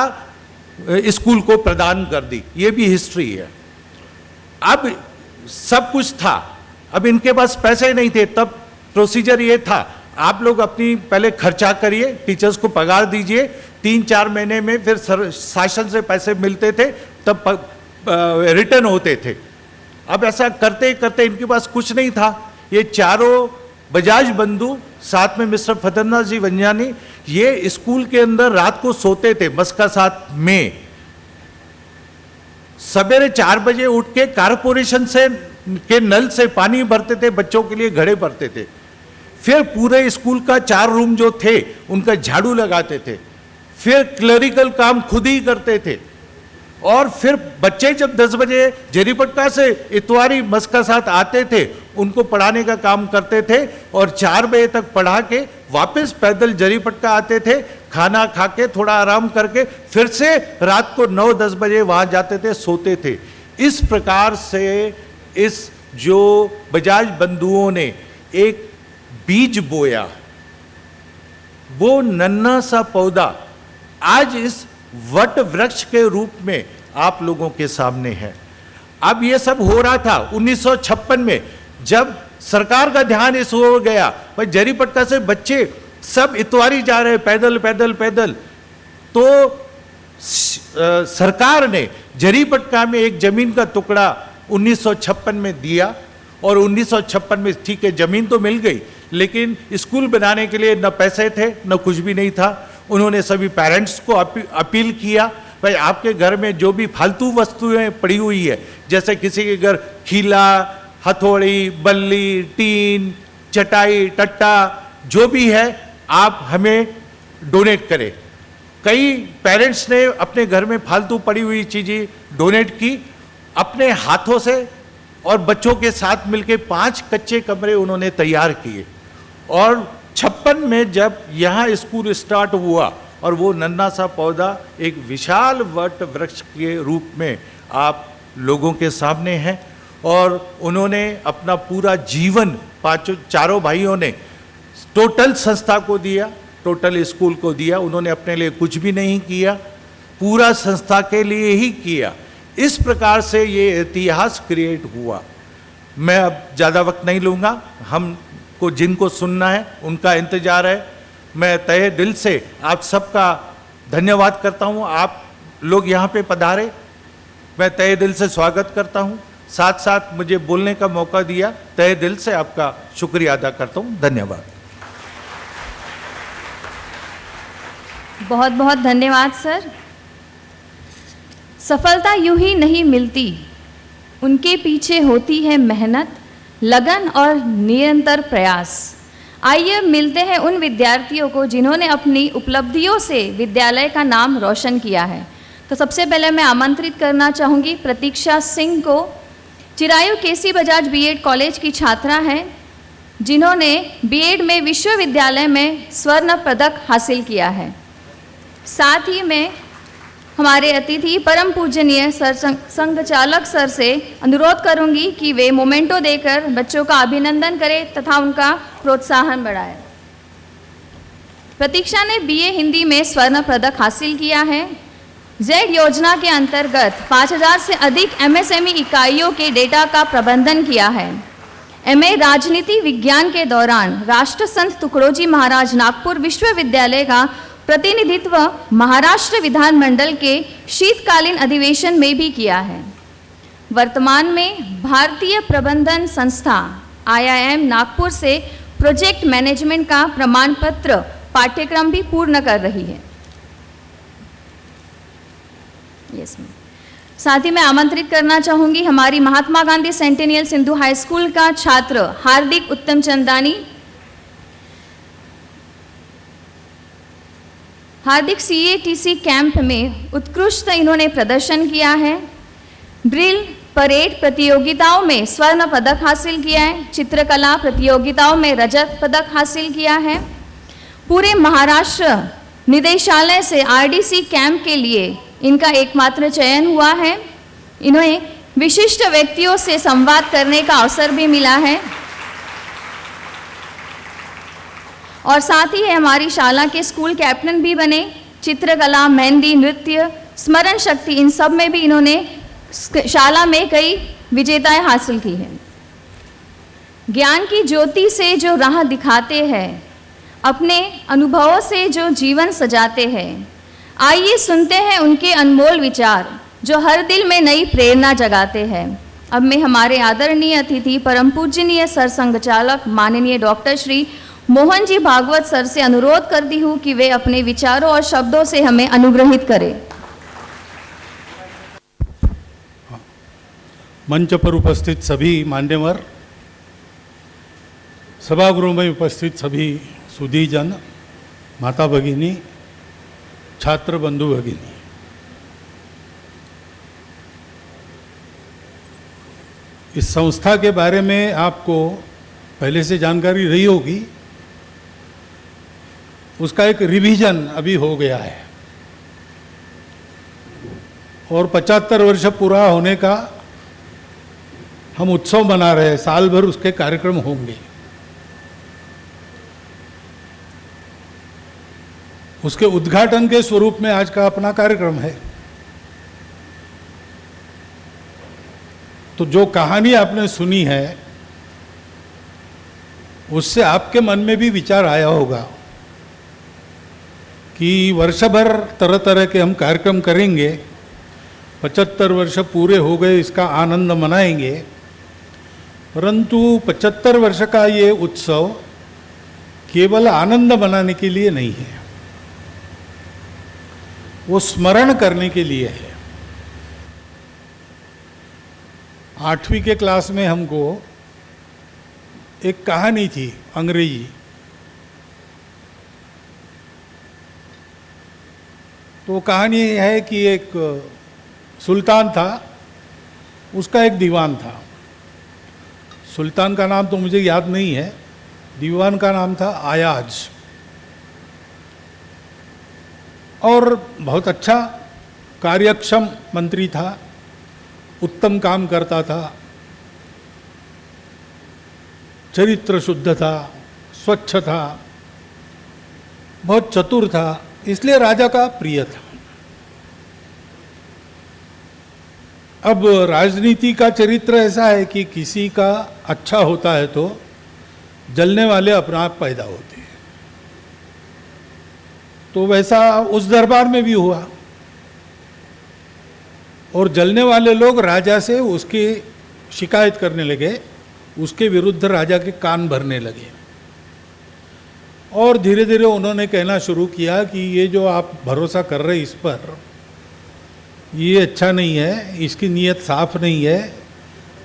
स्कूल को प्रदान कर दी। ये भी हिस्ट्री है। अब सब कुछ था, अब इनके पास पैसे नहीं थे, तब प्रोसीजर ये था, आप लोग अपनी पहले खर्चा करिए, टीचर्स को पगार दीजिए, 3-4 महीने में फिर शासन से पैसे मिलते थे, तब रिटर्न होते थे। अब ऐसा करते करते इनके पास कुछ नहीं था। ये चारों बजाज बंधु, साथ में मिस्टर फतेंद्रनाथ जी वंजानी, ये स्कूल के अंदर रात को सोते थे मस्का साथ में। सवेरे 4 बजे उठ के कारपोरेशन से के नल से पानी भरते थे, बच्चों के लिए घड़े भरते थे, फिर पूरे स्कूल का 4 रूम जो थे उनका झाड़ू लगाते थे, फिर क्लरिकल काम खुद ही करते थे, और फिर बच्चे जब 10 बजे जरीपटका से इतवारी मस्का साथ आते थे, उनको पढ़ाने का काम करते थे और 4 बजे तक पढ़ा के वापस पैदल जरीपटका आते थे, खाना खा के थोड़ा आराम करके फिर से रात को 9-10 बजे वहाँ जाते थे, सोते थे। इस प्रकार से इस जो बजाज बंधुओं ने एक बीज बोया, वो नन्हा सा पौधा आज इस वट वृक्ष के रूप में आप लोगों के सामने है। अब ये सब हो रहा था 1956 में, जब सरकार का ध्यान इस हो गया, भाई जरीपटका से बच्चे सब इतवारी जा रहे पैदल पैदल पैदल, तो सरकार ने जरीपटका में एक जमीन का टुकड़ा 1956 में दिया और 1956 में ठीक है जमीन तो मिल गई, लेकिन स्कूल बनाने के लिए न पैसे थे न कुछ भी नहीं था। उन्होंने सभी पेरेंट्स को अपील किया, भाई आपके घर में जो भी फालतू वस्तुएं पड़ी हुई है, जैसे किसी के घर खीला, हथौड़ी, बल्ली, टीन, चटाई, टट्टा, जो भी है आप हमें डोनेट करें। कई पेरेंट्स ने अपने घर में फालतू पड़ी हुई चीज़ें डोनेट की अपने हाथों से, और बच्चों के साथ मिलकर 5 कच्चे कमरे उन्होंने तैयार किए। और 56 में जब यहाँ स्कूल स्टार्ट हुआ और वो नन्हा सा पौधा एक विशाल वट वृक्ष के रूप में आप लोगों के सामने है, और उन्होंने अपना पूरा जीवन चारों भाइयों ने टोटल संस्था को दिया, टोटल स्कूल को दिया। उन्होंने अपने लिए कुछ भी नहीं किया, पूरा संस्था के लिए ही किया। इस प्रकार से ये इतिहास क्रिएट हुआ। मैं अब ज़्यादा वक्त नहीं लूँगा, हमको जिनको सुनना है उनका इंतज़ार है। मैं तहे दिल से आप सबका धन्यवाद करता हूँ, आप लोग यहाँ पे पधारे, मैं तहे दिल से स्वागत करता हूँ। साथ साथ मुझे बोलने का मौका दिया, तहे दिल से आपका शुक्रिया अदा करता हूँ। धन्यवाद। बहुत बहुत धन्यवाद सर। सफलता यूं ही नहीं मिलती, उनके पीछे होती है मेहनत, लगन और निरंतर प्रयास। आइए मिलते हैं उन विद्यार्थियों को जिन्होंने अपनी उपलब्धियों से विद्यालय का नाम रोशन किया है। तो सबसे पहले मैं आमंत्रित करना चाहूँगी प्रतीक्षा सिंह को, चिरायु केसी बजाज बीएड कॉलेज की छात्रा हैं, जिन्होंने बीएड में विश्वविद्यालय में स्वर्ण पदक हासिल किया है। साथ ही मैं हमारे अतिथि परम पूजनीय सर संघ चालक सर से अनुरोध करूंगी कि वे मोमेंटो देकर बच्चों का अभिनंदन करें तथा उनका प्रोत्साहन बढ़ाएं। प्रतीक्षा ने बीए हिंदी में स्वर्ण पदक हासिल किया है। जेड योजना के अंतर्गत 5000 से अधिक एमएसएमई इकाइयों के डेटा का प्रबंधन किया है। एमए राजनीति विज्ञान के दौरान राष्ट्रसंत तुकडोजी महाराज नागपुर विश्वविद्यालय का प्रतिनिधित्व महाराष्ट्र विधानमंडल के शीतकालीन अधिवेशन में भी किया है। वर्तमान में भारतीय प्रबंधन संस्था IIM नागपुर से प्रोजेक्ट मैनेजमेंट का प्रमाण पत्र पाठ्यक्रम भी पूर्ण कर रही है। Yes ma'am. साथ ही मैं आमंत्रित करना चाहूँगी हमारी Mahatma Gandhi centennial Sindhu high school का छात्र हार्दिक उत्तम चंदानी। हार्दिक CATC कैंप में उत्कृष्ट इन्होंने प्रदर्शन किया है। ड्रिल परेड प्रतियोगिताओं में स्वर्ण पदक हासिल किया है। चित्रकला प्रतियोगिताओं में रजत पदक हासिल किया है। पूरे महाराष्ट्र निदेशालय से RDC कैंप के लिए इनका एकमात्र चयन हुआ है। इन्हें विशिष्ट व्यक्तियों से संवाद करने का अवसर भी मिला है और साथ ही हमारी शाला के स्कूल कैप्टन भी बने। चित्रकला, मेहंदी, नृत्य, स्मरण शक्ति, इन सब में भी इन्होंने शाला में कई विजेताएं हासिल की हैं। ज्ञान की ज्योति से जो राह दिखाते हैं, अपने अनुभवों से जो जीवन सजाते हैं, आइए सुनते हैं उनके अनमोल विचार जो हर दिल में नई प्रेरणा जगाते हैं। अब मैं हमारे आदरणीय अतिथि परम पूजनीय सर संघ चालक माननीय डॉक्टर श्री मोहन जी भागवत सर से अनुरोध करती हूँ कि वे अपने विचारों और शब्दों से हमें अनुग्रहित करें। मंच पर उपस्थित सभी मान्यवर, सभागृह में उपस्थित सभी सुधीजन, माता भगिनी, छात्र बंधु भगिनी, इस संस्था के बारे में आपको पहले से जानकारी रही होगी। उसका एक रिवीजन अभी हो गया है और 75 वर्ष पूरा होने का हम उत्सव मना रहे हैं। साल भर उसके कार्यक्रम होंगे। उसके उद्घाटन के स्वरूप में आज का अपना कार्यक्रम है। तो जो कहानी आपने सुनी है उससे आपके मन में भी विचार आया होगा कि वर्ष भर तरह तरह के हम कार्यक्रम करेंगे, 75 वर्ष पूरे हो गए, इसका आनंद मनाएंगे। परंतु 75 वर्ष का ये उत्सव केवल आनंद मनाने के लिए नहीं है, वो स्मरण करने के लिए है। 8वीं के क्लास में हमको एक कहानी थी अंग्रेजी, तो कहानी है कि एक सुल्तान था, उसका एक दीवान था। सुल्तान का नाम तो मुझे याद नहीं है, दीवान का नाम था आयाज। और बहुत अच्छा कार्यक्षम मंत्री था, उत्तम काम करता था, चरित्र शुद्ध था, स्वच्छ था, बहुत चतुर था, इसलिए राजा का प्रिय था। अब राजनीति का चरित्र ऐसा है कि किसी का अच्छा होता है तो जलने वाले अपने आप पैदा होते हैं। तो वैसा उस दरबार में भी हुआ और जलने वाले लोग राजा से उसकी शिकायत करने लगे, उसके विरुद्ध राजा के कान भरने लगे और धीरे धीरे उन्होंने कहना शुरू किया कि ये जो आप भरोसा कर रहे इस पर, ये अच्छा नहीं है, इसकी नीयत साफ नहीं है।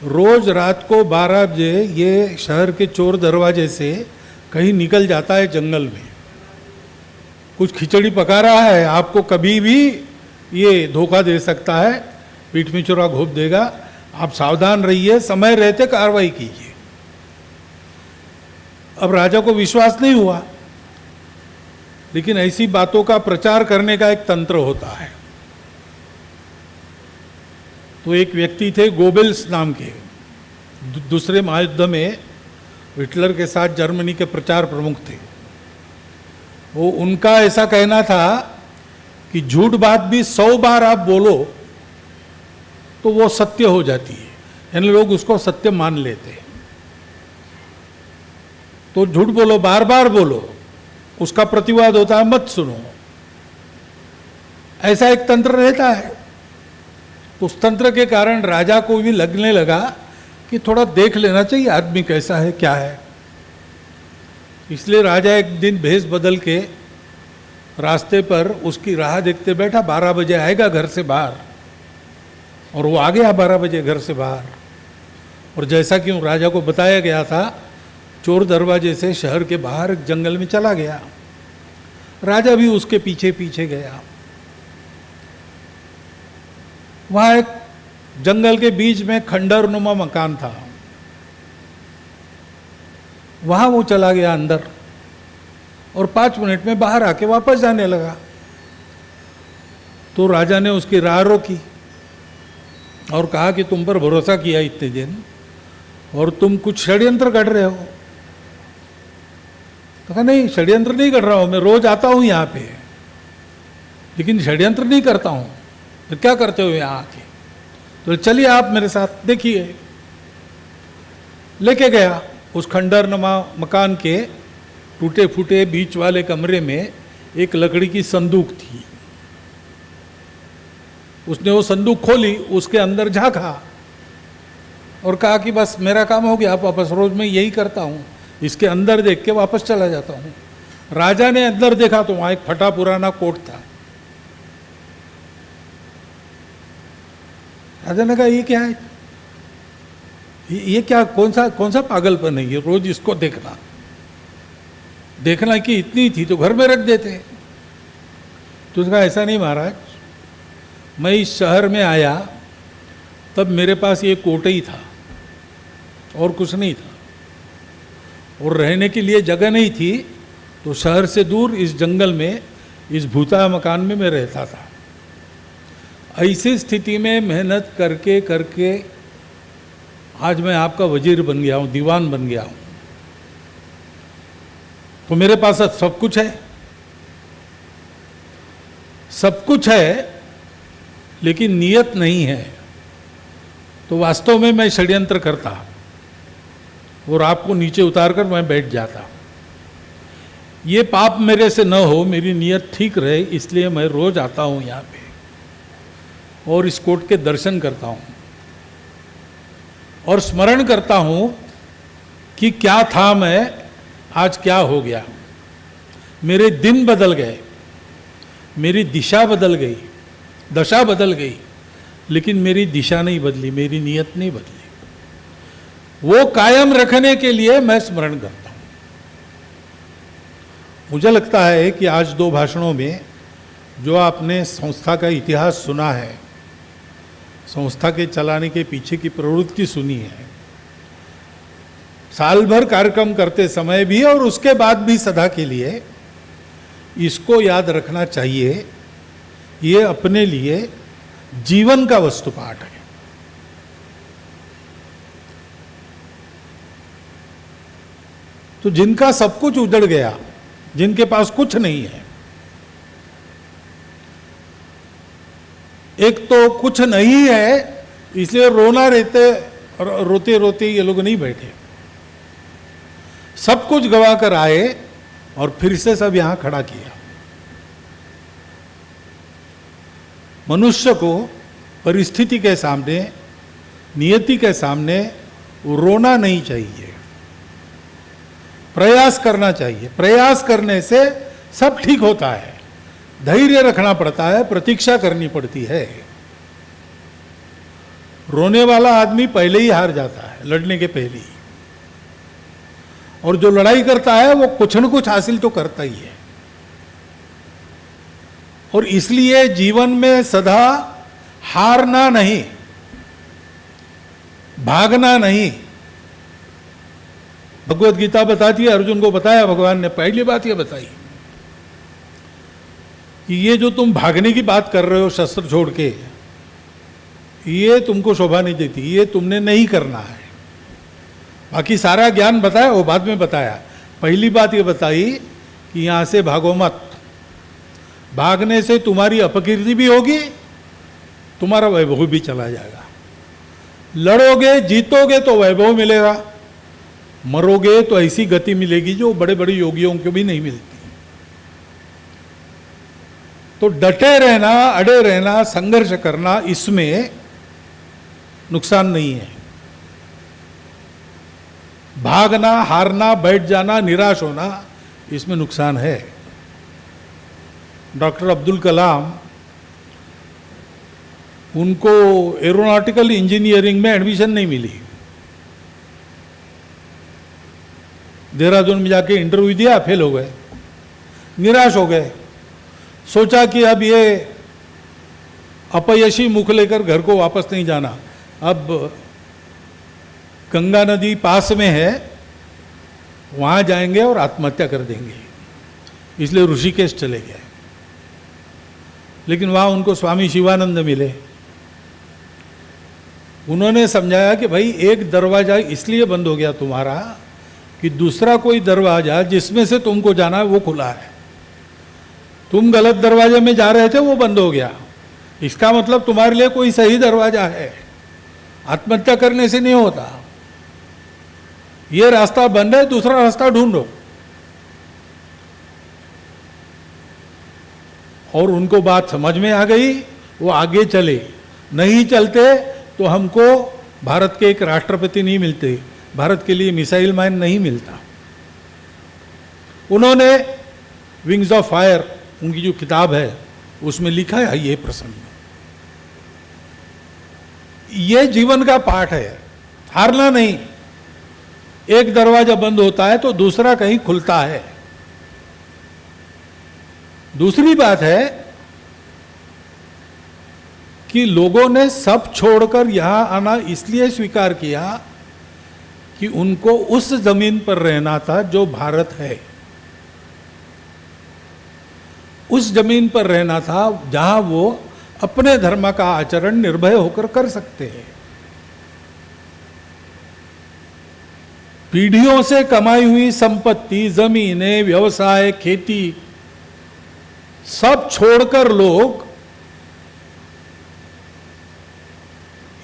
रोज़ रात को 12 बजे ये शहर के चोर दरवाजे से कहीं निकल जाता है जंगल में, कुछ खिचड़ी पका रहा है, आपको कभी भी ये धोखा दे सकता है, पीठ में चुरा घोंप देगा, आप सावधान रहिए, समय रहते कार्रवाई कीजिए। अब राजा को विश्वास नहीं हुआ, लेकिन ऐसी बातों का प्रचार करने का एक तंत्र होता है। तो एक व्यक्ति थे गोबेल्स नाम के, दूसरे महायुद्ध में हिटलर के साथ जर्मनी के प्रचार प्रमुख थे। वो उनका ऐसा कहना था कि झूठ बात भी 100 बार आप बोलो तो वो सत्य हो जाती है, यानी लोग उसको सत्य मान लेते हैं। तो झूठ बोलो, बार बार बोलो, उसका प्रतिवाद होता है मत सुनो, ऐसा एक तंत्र रहता है। उस तंत्र के कारण राजा को भी लगने लगा कि थोड़ा देख लेना चाहिए आदमी कैसा है क्या है। इसलिए राजा एक दिन भेष बदल के रास्ते पर उसकी राह देखते बैठा, 12 बजे आएगा घर से बाहर, और वो आ गया 12 बजे घर से बाहर। और जैसा कि राजा को बताया गया था, चोर दरवाजे से शहर के बाहर एक जंगल में चला गया। राजा भी उसके पीछे पीछे गया। वहां एक जंगल के बीच में खंडरनुमा मकान था, वहां वो चला गया अंदर, और 5 मिनट में बाहर आके वापस जाने लगा। तो राजा ने उसकी राह रोकी और कहा कि तुम पर भरोसा किया इतने दिन और तुम कुछ षड्यंत्र कर रहे हो। तो कहा नहीं, षड्यंत्र नहीं कर रहा हूं, मैं रोज आता हूं यहां पे, लेकिन षड्यंत्र नहीं करता हूं। तो क्या करते हो यहां आके? तो चलिए आप मेरे साथ देखिए। लेके गया उस खंडरनुमा मकान के टूटे फूटे बीच वाले कमरे में एक लकड़ी की संदूक थी। उसने वो संदूक खोली, उसके अंदर झांका और कहा कि बस मेरा काम हो गया, आप वापस, रोज मैं यही करता हूं, इसके अंदर देख के वापस चला जाता हूं। राजा ने अंदर देखा तो वहां एक फटा पुराना कोट था। राजा ने कहा ये क्या है, ये क्या, कौन सा पागलपन है ये, रोज इसको देखना कि इतनी थी तो घर में रख देते। तो उसने कहा ऐसा नहीं महाराज, मैं इस शहर में आया तब मेरे पास ये कोट ही था और कुछ नहीं था, और रहने के लिए जगह नहीं थी, तो शहर से दूर इस जंगल में इस भूता मकान में मैं रहता था। ऐसी स्थिति में मेहनत करके करके आज मैं आपका वजीर बन गया हूं, दीवान बन गया हूं, तो मेरे पास अब सब कुछ है, सब कुछ है, लेकिन नियत नहीं है। तो वास्तव में मैं षड्यंत्र करता और आपको नीचे उतारकर मैं बैठ जाता। ये पाप मेरे से न हो, मेरी नियत ठीक रहे, इसलिए मैं रोज आता हूं यहाँ पे और इस कोट के दर्शन करता हूं और स्मरण करता हूं कि क्या था मैं, आज क्या हो गया। मेरे दिन बदल गए, मेरी दिशा बदल गई, दशा बदल गई, लेकिन मेरी दिशा नहीं बदली, मेरी नियत नहीं बदली। वो कायम रखने के लिए मैं स्मरण करता हूं। मुझे लगता है कि आज 2 भाषणों में जो आपने संस्था का इतिहास सुना है, संस्था के चलाने के पीछे की प्रवृत्ति सुनी है, साल भर कार्यक्रम करते समय भी और उसके बाद भी सदा के लिए इसको याद रखना चाहिए, ये अपने लिए जीवन का वस्तुपाठ है। तो जिनका सब कुछ उजड़ गया, जिनके पास कुछ नहीं है, एक तो कुछ नहीं है इसलिए रोते रोते ये लोग नहीं बैठे, सब कुछ गवा कर आए और फिर से सब यहां खड़ा किया। मनुष्य को परिस्थिति के सामने, नियति के सामने रोना नहीं चाहिए, प्रयास करना चाहिए। प्रयास करने से सब ठीक होता है, धैर्य रखना पड़ता है, प्रतीक्षा करनी पड़ती है। रोने वाला आदमी पहले ही हार जाता है, लड़ने के पहले ही, और जो लड़ाई करता है वो कुछ न कुछ हासिल तो करता ही है। और इसलिए जीवन में सदा हारना नहीं, भागना नहीं। भगवत गीता बताती है, अर्जुन को बताया भगवान ने, पहली बात ये बताई कि ये जो तुम भागने की बात कर रहे हो शस्त्र छोड़ के, ये तुमको शोभा नहीं देती, ये तुमने नहीं करना है। बाकी सारा ज्ञान बताया, वो बाद में बताया। पहली बात ये बताई कि यहां से भागो मत, भागने से तुम्हारी अपकीर्ति भी होगी, तुम्हारा वैभव भी चला जाएगा। लड़ोगे जीतोगे तो वैभव मिलेगा, मरोगे तो ऐसी गति मिलेगी जो बड़े बड़े योगियों को भी नहीं मिलती। तो डटे रहना, अड़े रहना, संघर्ष करना, इसमें नुकसान नहीं है। भागना, हारना, बैठ जाना, निराश होना, इसमें नुकसान है। डॉक्टर अब्दुल कलाम, उनको एरोनॉटिकल इंजीनियरिंग में एडमिशन नहीं मिली। देहरादून में जाके इंटरव्यू दिया, फेल हो गए, निराश हो गए। सोचा कि अब ये अपयशी मुख लेकर घर को वापस नहीं जाना, अब गंगा नदी पास में है, वहां जाएंगे और आत्महत्या कर देंगे। इसलिए ऋषिकेश चले गए। लेकिन वहां उनको स्वामी शिवानंद मिले। उन्होंने समझाया कि भाई एक दरवाजा इसलिए बंद हो गया तुम्हारा कि दूसरा कोई दरवाजा जिसमें से तुमको जाना है वो खुला है। तुम गलत दरवाजे में जा रहे थे, वो बंद हो गया। इसका मतलब तुम्हारे लिए कोई सही दरवाजा है। आत्महत्या करने से नहीं होता। ये रास्ता बंद है, दूसरा रास्ता ढूंढो। और उनको बात समझ में आ गई, वो आगे चले। नहीं चलते तो हमको भारत के एक राष्ट्रपति नहीं मिलते, भारत के लिए मिसाइल मैन नहीं मिलता। उन्होंने विंग्स ऑफ फायर, उनकी जो किताब है, उसमें लिखा है ये प्रसंग। ये जीवन का पाठ है, हारना नहीं। एक दरवाजा बंद होता है तो दूसरा कहीं खुलता है। दूसरी बात है कि लोगों ने सब छोड़कर यहां आना इसलिए स्वीकार किया कि उनको उस जमीन पर रहना था जो भारत है। उस जमीन पर रहना था जहां वो अपने धर्म का आचरण निर्भय होकर कर सकते हैं। पीढ़ियों से कमाई हुई संपत्ति, जमीनें, व्यवसाय, खेती सब छोड़कर लोग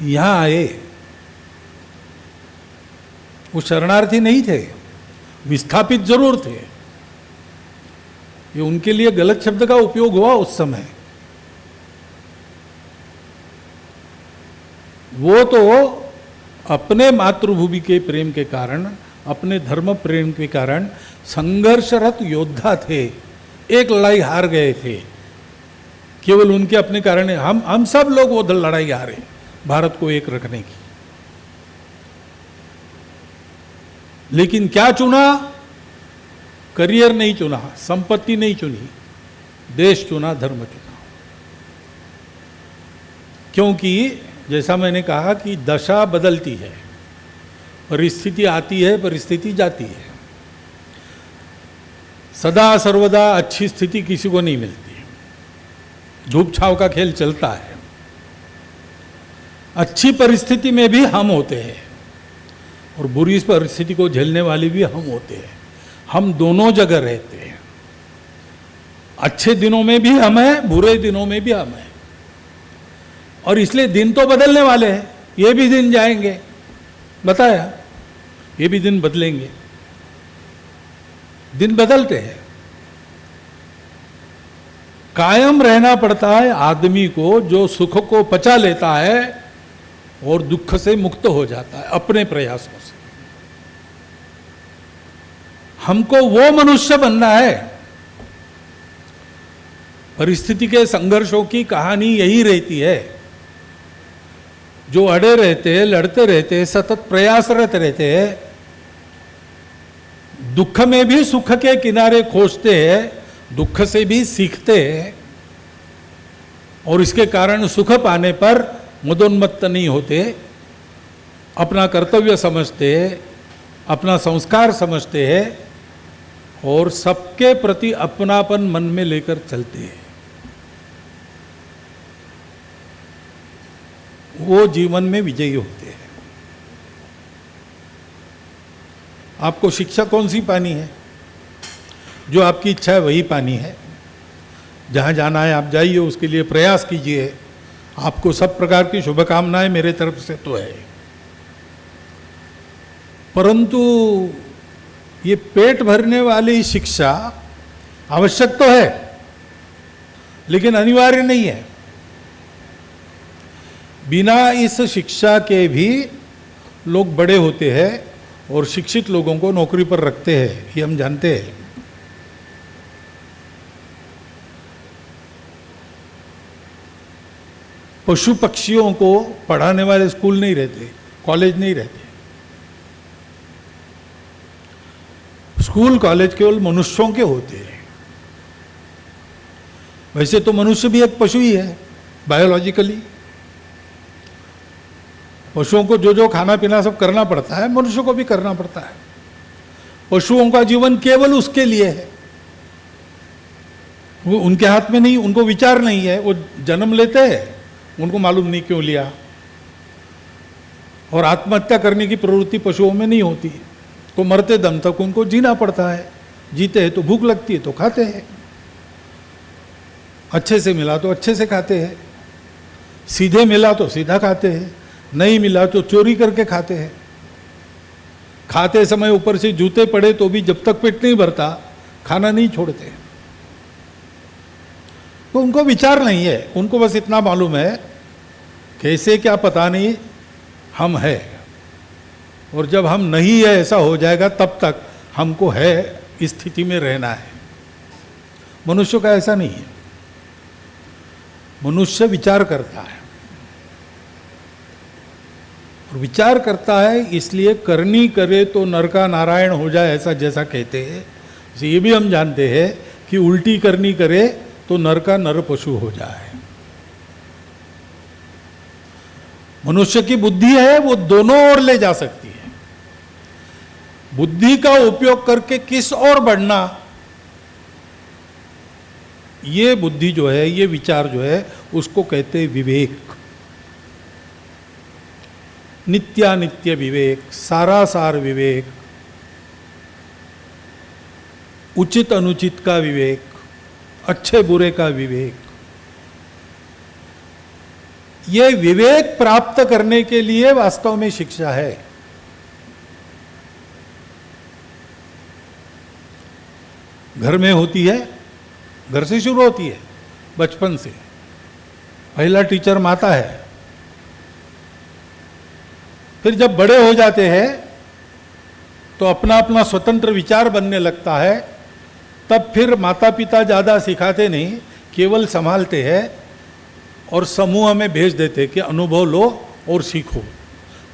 यहां आए। वो शरणार्थी नहीं थे, विस्थापित जरूर थे। ये उनके लिए गलत शब्द का उपयोग हुआ उस समय। वो तो अपने मातृभूमि के प्रेम के कारण, अपने धर्म प्रेम के कारण संघर्षरत योद्धा थे। एक लड़ाई हार गए थे, केवल उनके अपने कारण। हम सब लोग वो लड़ाई हारे भारत को एक रखने की। लेकिन क्या चुना? करियर नहीं चुना, संपत्ति नहीं चुनी, देश चुना, धर्म चुना। क्योंकि जैसा मैंने कहा कि दशा बदलती है, परिस्थिति आती है, परिस्थिति जाती है। सदा सर्वदा अच्छी स्थिति किसी को नहीं मिलती। धूप छाव का खेल चलता है। अच्छी परिस्थिति में भी हम होते हैं और बुरी परिस्थिति को झेलने वाले भी हम होते हैं। हम दोनों जगह रहते हैं। अच्छे दिनों में भी हम हैं, बुरे दिनों में भी हम हैं। और इसलिए दिन तो बदलने वाले हैं। ये भी दिन जाएंगे, बताया, ये भी दिन बदलेंगे। दिन बदलते हैं। कायम रहना पड़ता है आदमी को जो सुख को पचा लेता है और दुख से मुक्त हो जाता है अपने प्रयासों से। हमको वो मनुष्य बनना है। परिस्थिति के संघर्षों की कहानी यही रहती है। जो अड़े रहते हैं, लड़ते रहते हैं, सतत प्रयासरत रहते हैं, दुख में भी सुख के किनारे खोजते हैं, दुख से भी सीखते हैं और इसके कारण सुख पाने पर मदोन्मत्त नहीं होते, अपना कर्तव्य समझते हैं, अपना संस्कार समझते हैं और सबके प्रति अपनापन मन में लेकर चलते हैं, वो जीवन में विजयी होते हैं। आपको शिक्षा कौन सी पानी है? जो आपकी इच्छा है वही पानी है। जहाँ जाना है आप जाइए, उसके लिए प्रयास कीजिए। आपको सब प्रकार की शुभकामनाएं मेरे तरफ से तो है, परंतु ये पेट भरने वाली शिक्षा आवश्यक तो है, लेकिन अनिवार्य नहीं है। बिना इस शिक्षा के भी लोग बड़े होते हैं और शिक्षित लोगों को नौकरी पर रखते हैं, ये हम जानते हैं। पशु पक्षियों को पढ़ाने वाले स्कूल नहीं रहते, कॉलेज नहीं रहते। स्कूल कॉलेज केवल मनुष्यों के होते हैं। वैसे तो मनुष्य भी एक पशु ही है बायोलॉजिकली। पशुओं को जो जो खाना पीना सब करना पड़ता है, मनुष्य को भी करना पड़ता है। पशुओं का जीवन केवल उसके लिए है, वो उनके हाथ में नहीं, उनको विचार नहीं है। वो जन्म लेते हैं, उनको मालूम नहीं क्यों लिया, और आत्महत्या करने की प्रवृत्ति पशुओं में नहीं होती। तो मरते दम तक उनको जीना पड़ता है। जीते हैं तो भूख लगती है तो खाते हैं, अच्छे से मिला तो अच्छे से खाते हैं, सीधे मिला तो सीधा खाते हैं, नहीं मिला तो चोरी करके खाते हैं। खाते समय ऊपर से जूते पड़े तो भी जब तक पेट नहीं भरता खाना नहीं छोड़ते। तो उनको विचार नहीं है, उनको बस इतना मालूम है कैसे क्या पता नहीं हम है, और जब हम नहीं है ऐसा हो जाएगा तब तक हमको है इस स्थिति में रहना है। मनुष्य का ऐसा नहीं है। मनुष्य विचार करता है, और विचार करता है इसलिए करनी करे तो नर का नारायण हो जाए, ऐसा जैसा कहते हैं। ये भी हम जानते हैं कि उल्टी करनी करे तो नर का नर पशु हो जाए। मनुष्य की बुद्धि है, वो दोनों ओर ले जा सकती है। बुद्धि का उपयोग करके किस ओर बढ़ना, ये बुद्धि जो है, ये विचार जो है, उसको कहते हैं विवेक। नित्यानित्य विवेक, सारासार विवेक, उचित अनुचित का विवेक, अच्छे बुरे का विवेक। ये विवेक प्राप्त करने के लिए वास्तव में शिक्षा है। घर में होती है, घर से शुरू होती है, बचपन से। पहला टीचर माता है। फिर जब बड़े हो जाते हैं तो अपना अपना स्वतंत्र विचार बनने लगता है। तब फिर माता पिता ज़्यादा सिखाते नहीं, केवल संभालते हैं और समूह में भेज देते कि अनुभव लो और सीखो।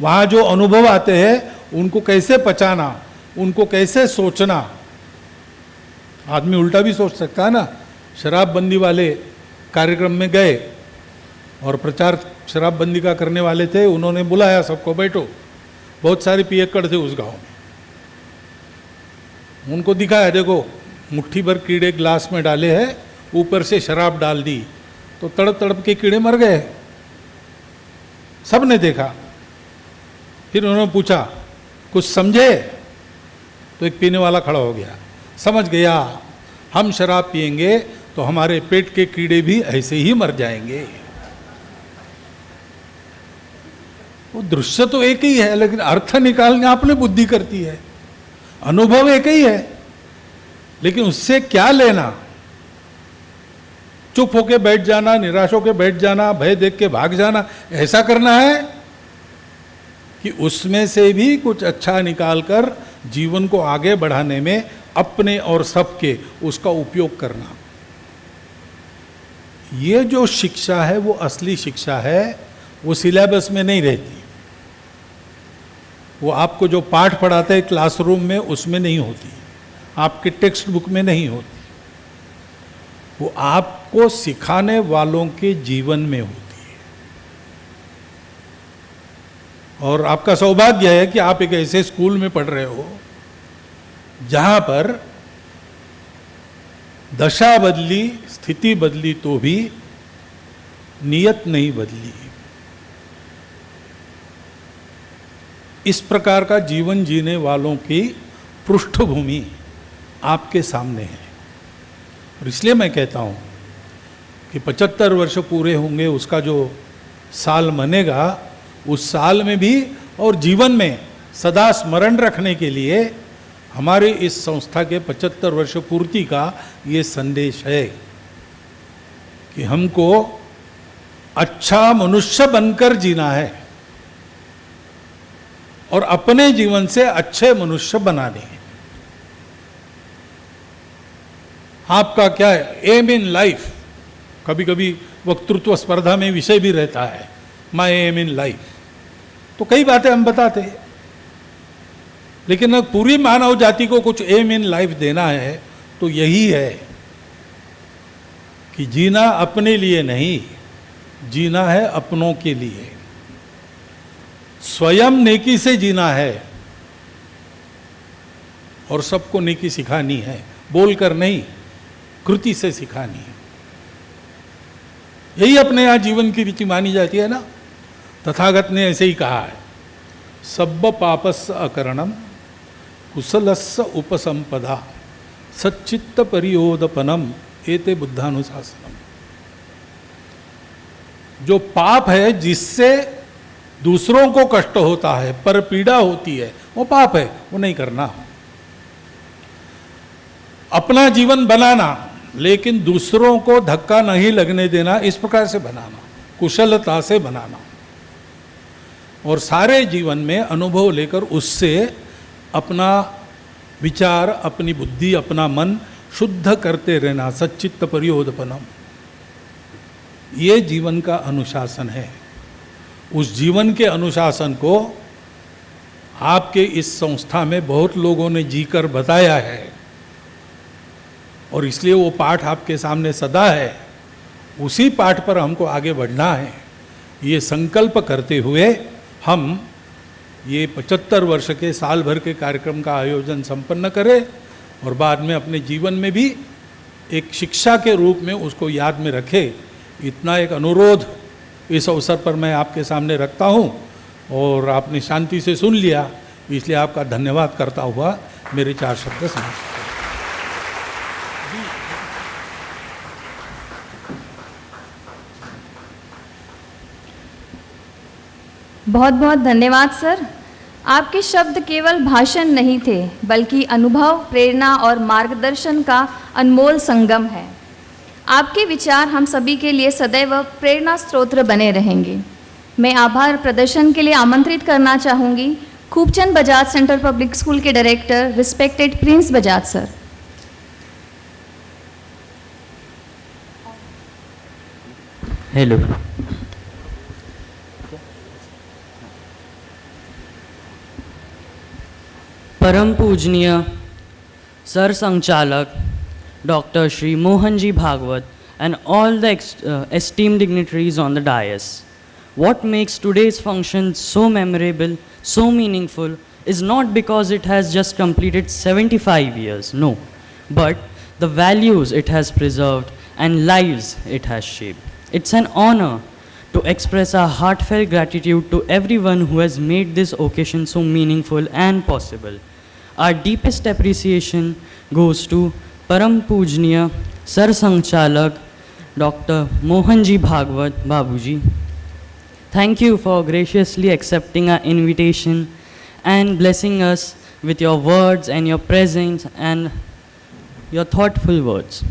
वहाँ जो अनुभव आते हैं उनको कैसे पचाना, उनको कैसे सोचना। आदमी उल्टा भी सोच सकता है ना। शराबबंदी वाले कार्यक्रम में गए और प्रचार शराबबंदी का करने वाले थे, उन्होंने बुलाया सबको, बैठो। बहुत सारे पियक्कड़ थे उस गांव में। उनको दिखाया, देखो मुट्ठी भर कीड़े ग्लास में डाले हैं, ऊपर से शराब डाल दी तो तड़प तड़प के कीड़े मर गए। सब ने देखा। फिर उन्होंने पूछा कुछ समझे? तो एक पीने वाला खड़ा हो गया, समझ गया, हम शराब पिएंगे तो हमारे पेट के कीड़े भी ऐसे ही मर जाएंगे। वो दृश्य तो एक ही है, लेकिन अर्थ निकालने आपने बुद्धि करती है। अनुभव एक ही है, लेकिन उससे क्या लेना? चुप होके बैठ जाना, निराश होके बैठ जाना, भय देख के भाग जाना, ऐसा करना है कि उसमें से भी कुछ अच्छा निकालकर जीवन को आगे बढ़ाने में अपने और सबके उसका उपयोग करना। ये जो शिक्षा है वो असली शिक्षा है, वो सिलेबस में नहीं रहती। वो आपको जो पाठ पढ़ाते हैं क्लासरूम में, उसमें नहीं होती, आपके टेक्स्ट बुक में नहीं होती। वो आपको सिखाने वालों के जीवन में होती है। और आपका सौभाग्य है कि आप एक ऐसे स्कूल में पढ़ रहे हो जहां पर दशा बदली, स्थिति बदली तो भी नियत नहीं बदली। इस प्रकार का जीवन जीने वालों की पृष्ठभूमि आपके सामने है। और इसलिए मैं कहता हूं कि 75 वर्ष पूरे होंगे, उसका जो साल मनेगा, उस साल में भी और जीवन में सदा स्मरण रखने के लिए हमारे इस संस्था के 75 वर्ष पूर्ति का ये संदेश है कि हमको अच्छा मनुष्य बनकर जीना है और अपने जीवन से अच्छे मनुष्य बनाने हैं। आपका क्या है एम इन लाइफ? कभी कभी वक्तृत्व स्पर्धा में विषय भी रहता है माय एम इन लाइफ, तो कई बातें हम बताते हैं, लेकिन अगर पूरी मानव जाति को कुछ एम इन लाइफ देना है तो यही है कि जीना अपने लिए नहीं, जीना है अपनों के लिए। स्वयं नेकी से जीना है और सबको नेकी सिखानी है, बोलकर नहीं, कृति से सिखानी है। यही अपने यहाँ जीवन की रीति मानी जाती है ना। तथागत ने ऐसे ही कहा है, सब्ब पापस्य अकरणम कुशलस्य उपसंपदा सच्चित्त परियोदपनम एते बुद्धानुशासनम। जो पाप है, जिससे दूसरों को कष्ट होता है, पर पीड़ा होती है, वो पाप है, वो नहीं करना। अपना जीवन बनाना, लेकिन दूसरों को धक्का नहीं लगने देना, इस प्रकार से बनाना, कुशलता से बनाना, और सारे जीवन में अनुभव लेकर उससे अपना विचार, अपनी बुद्धि, अपना मन शुद्ध करते रहना, सच्चित्त परियोदपनम। ये जीवन का अनुशासन है। उस जीवन के अनुशासन को आपके इस संस्था में बहुत लोगों ने जीकर बताया है और इसलिए वो पाठ आपके सामने सदा है। उसी पाठ पर हमको आगे बढ़ना है। ये संकल्प करते हुए हम ये 75 वर्ष के साल भर के कार्यक्रम का आयोजन संपन्न करें और बाद में अपने जीवन में भी एक शिक्षा के रूप में उसको याद में रखें। इतना एक अनुरोध इस अवसर पर मैं आपके सामने रखता हूँ और आपने शांति से सुन लिया, इसलिए आपका धन्यवाद करता हुआ मेरे 4 शब्द समाप्त। बहुत बहुत धन्यवाद सर। आपके शब्द केवल भाषण नहीं थे, बल्कि अनुभव, प्रेरणा और मार्गदर्शन का अनमोल संगम है। आपके विचार हम सभी के लिए सदैव प्रेरणा स्रोत बने रहेंगे। मैं आभार प्रदर्शन के लिए आमंत्रित करना चाहूँगी Khubchand Bajaj central public school के director respected Prince Bajaj sir. Hello, परम पूजनीय सर संचालक Dr. Shri Mohanji Bhagwat and all the esteemed dignitaries on the dais. What makes today's function so memorable, so meaningful, is not because it has just completed 75 years, no, but the values it has preserved and lives it has shaped. It's an honor to express our heartfelt gratitude to everyone who has made this occasion so meaningful and possible. Our deepest appreciation goes to Param Pujniya Sar Sanchaalak Dr. Mohanji Bhagwat Babuji. Thank you for graciously accepting our invitation and blessing us with your words and your presence and your thoughtful words.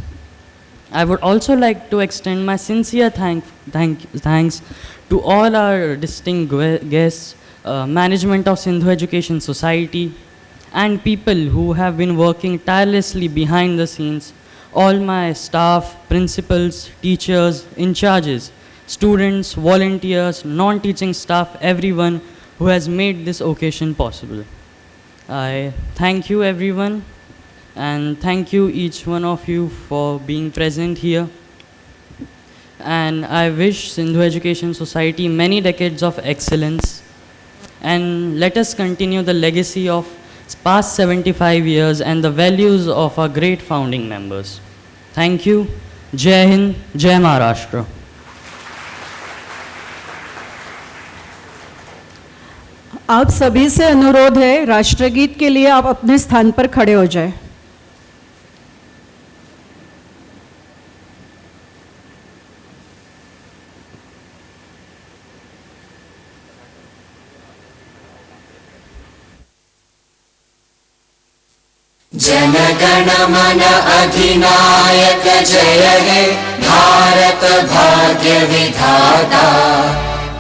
I would also like to extend my sincere thanks to all our distinguished guests, management of Sindhu Education Society, and people who have been working tirelessly behind the scenes, all my staff, principals, teachers, in charges, students, volunteers, non-teaching staff, everyone who has made this occasion possible. I thank you everyone, and thank you each one of you for being present here. And I wish Sindhu Education Society many decades of excellence and let us continue the legacy of past 75 years and the values of our great founding members. Thank you. Jai Hind, Jai Maharashtra. आप सभी से अनुरोध है, राष्ट्रगीत के लिए आप अपने स्थान पर खड़े हो जाएं। जनगण मन अधिनायक जय हे भारत भाग्य विधाता।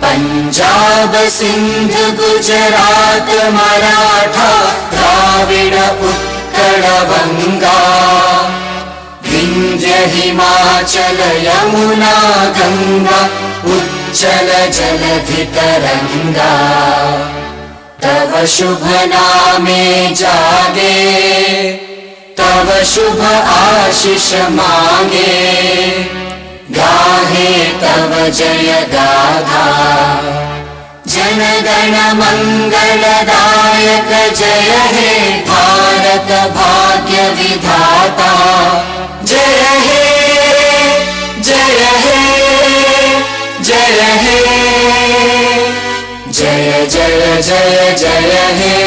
पंजाब सिंध गुजरात मराठा द्राविड़ उत्कल बंगा। विंध्य हिमाचल यमुना गंगा उच्चल जलधि तरंगा। तव शुभ नामे जागे, तव शुभ आशीष मांगे। गाहे तव जय गाथा, जन गण मंगलदायक जय हे भारत भाग्य विधाता। जय हे जय हे जय हे जय जय जय जय हे।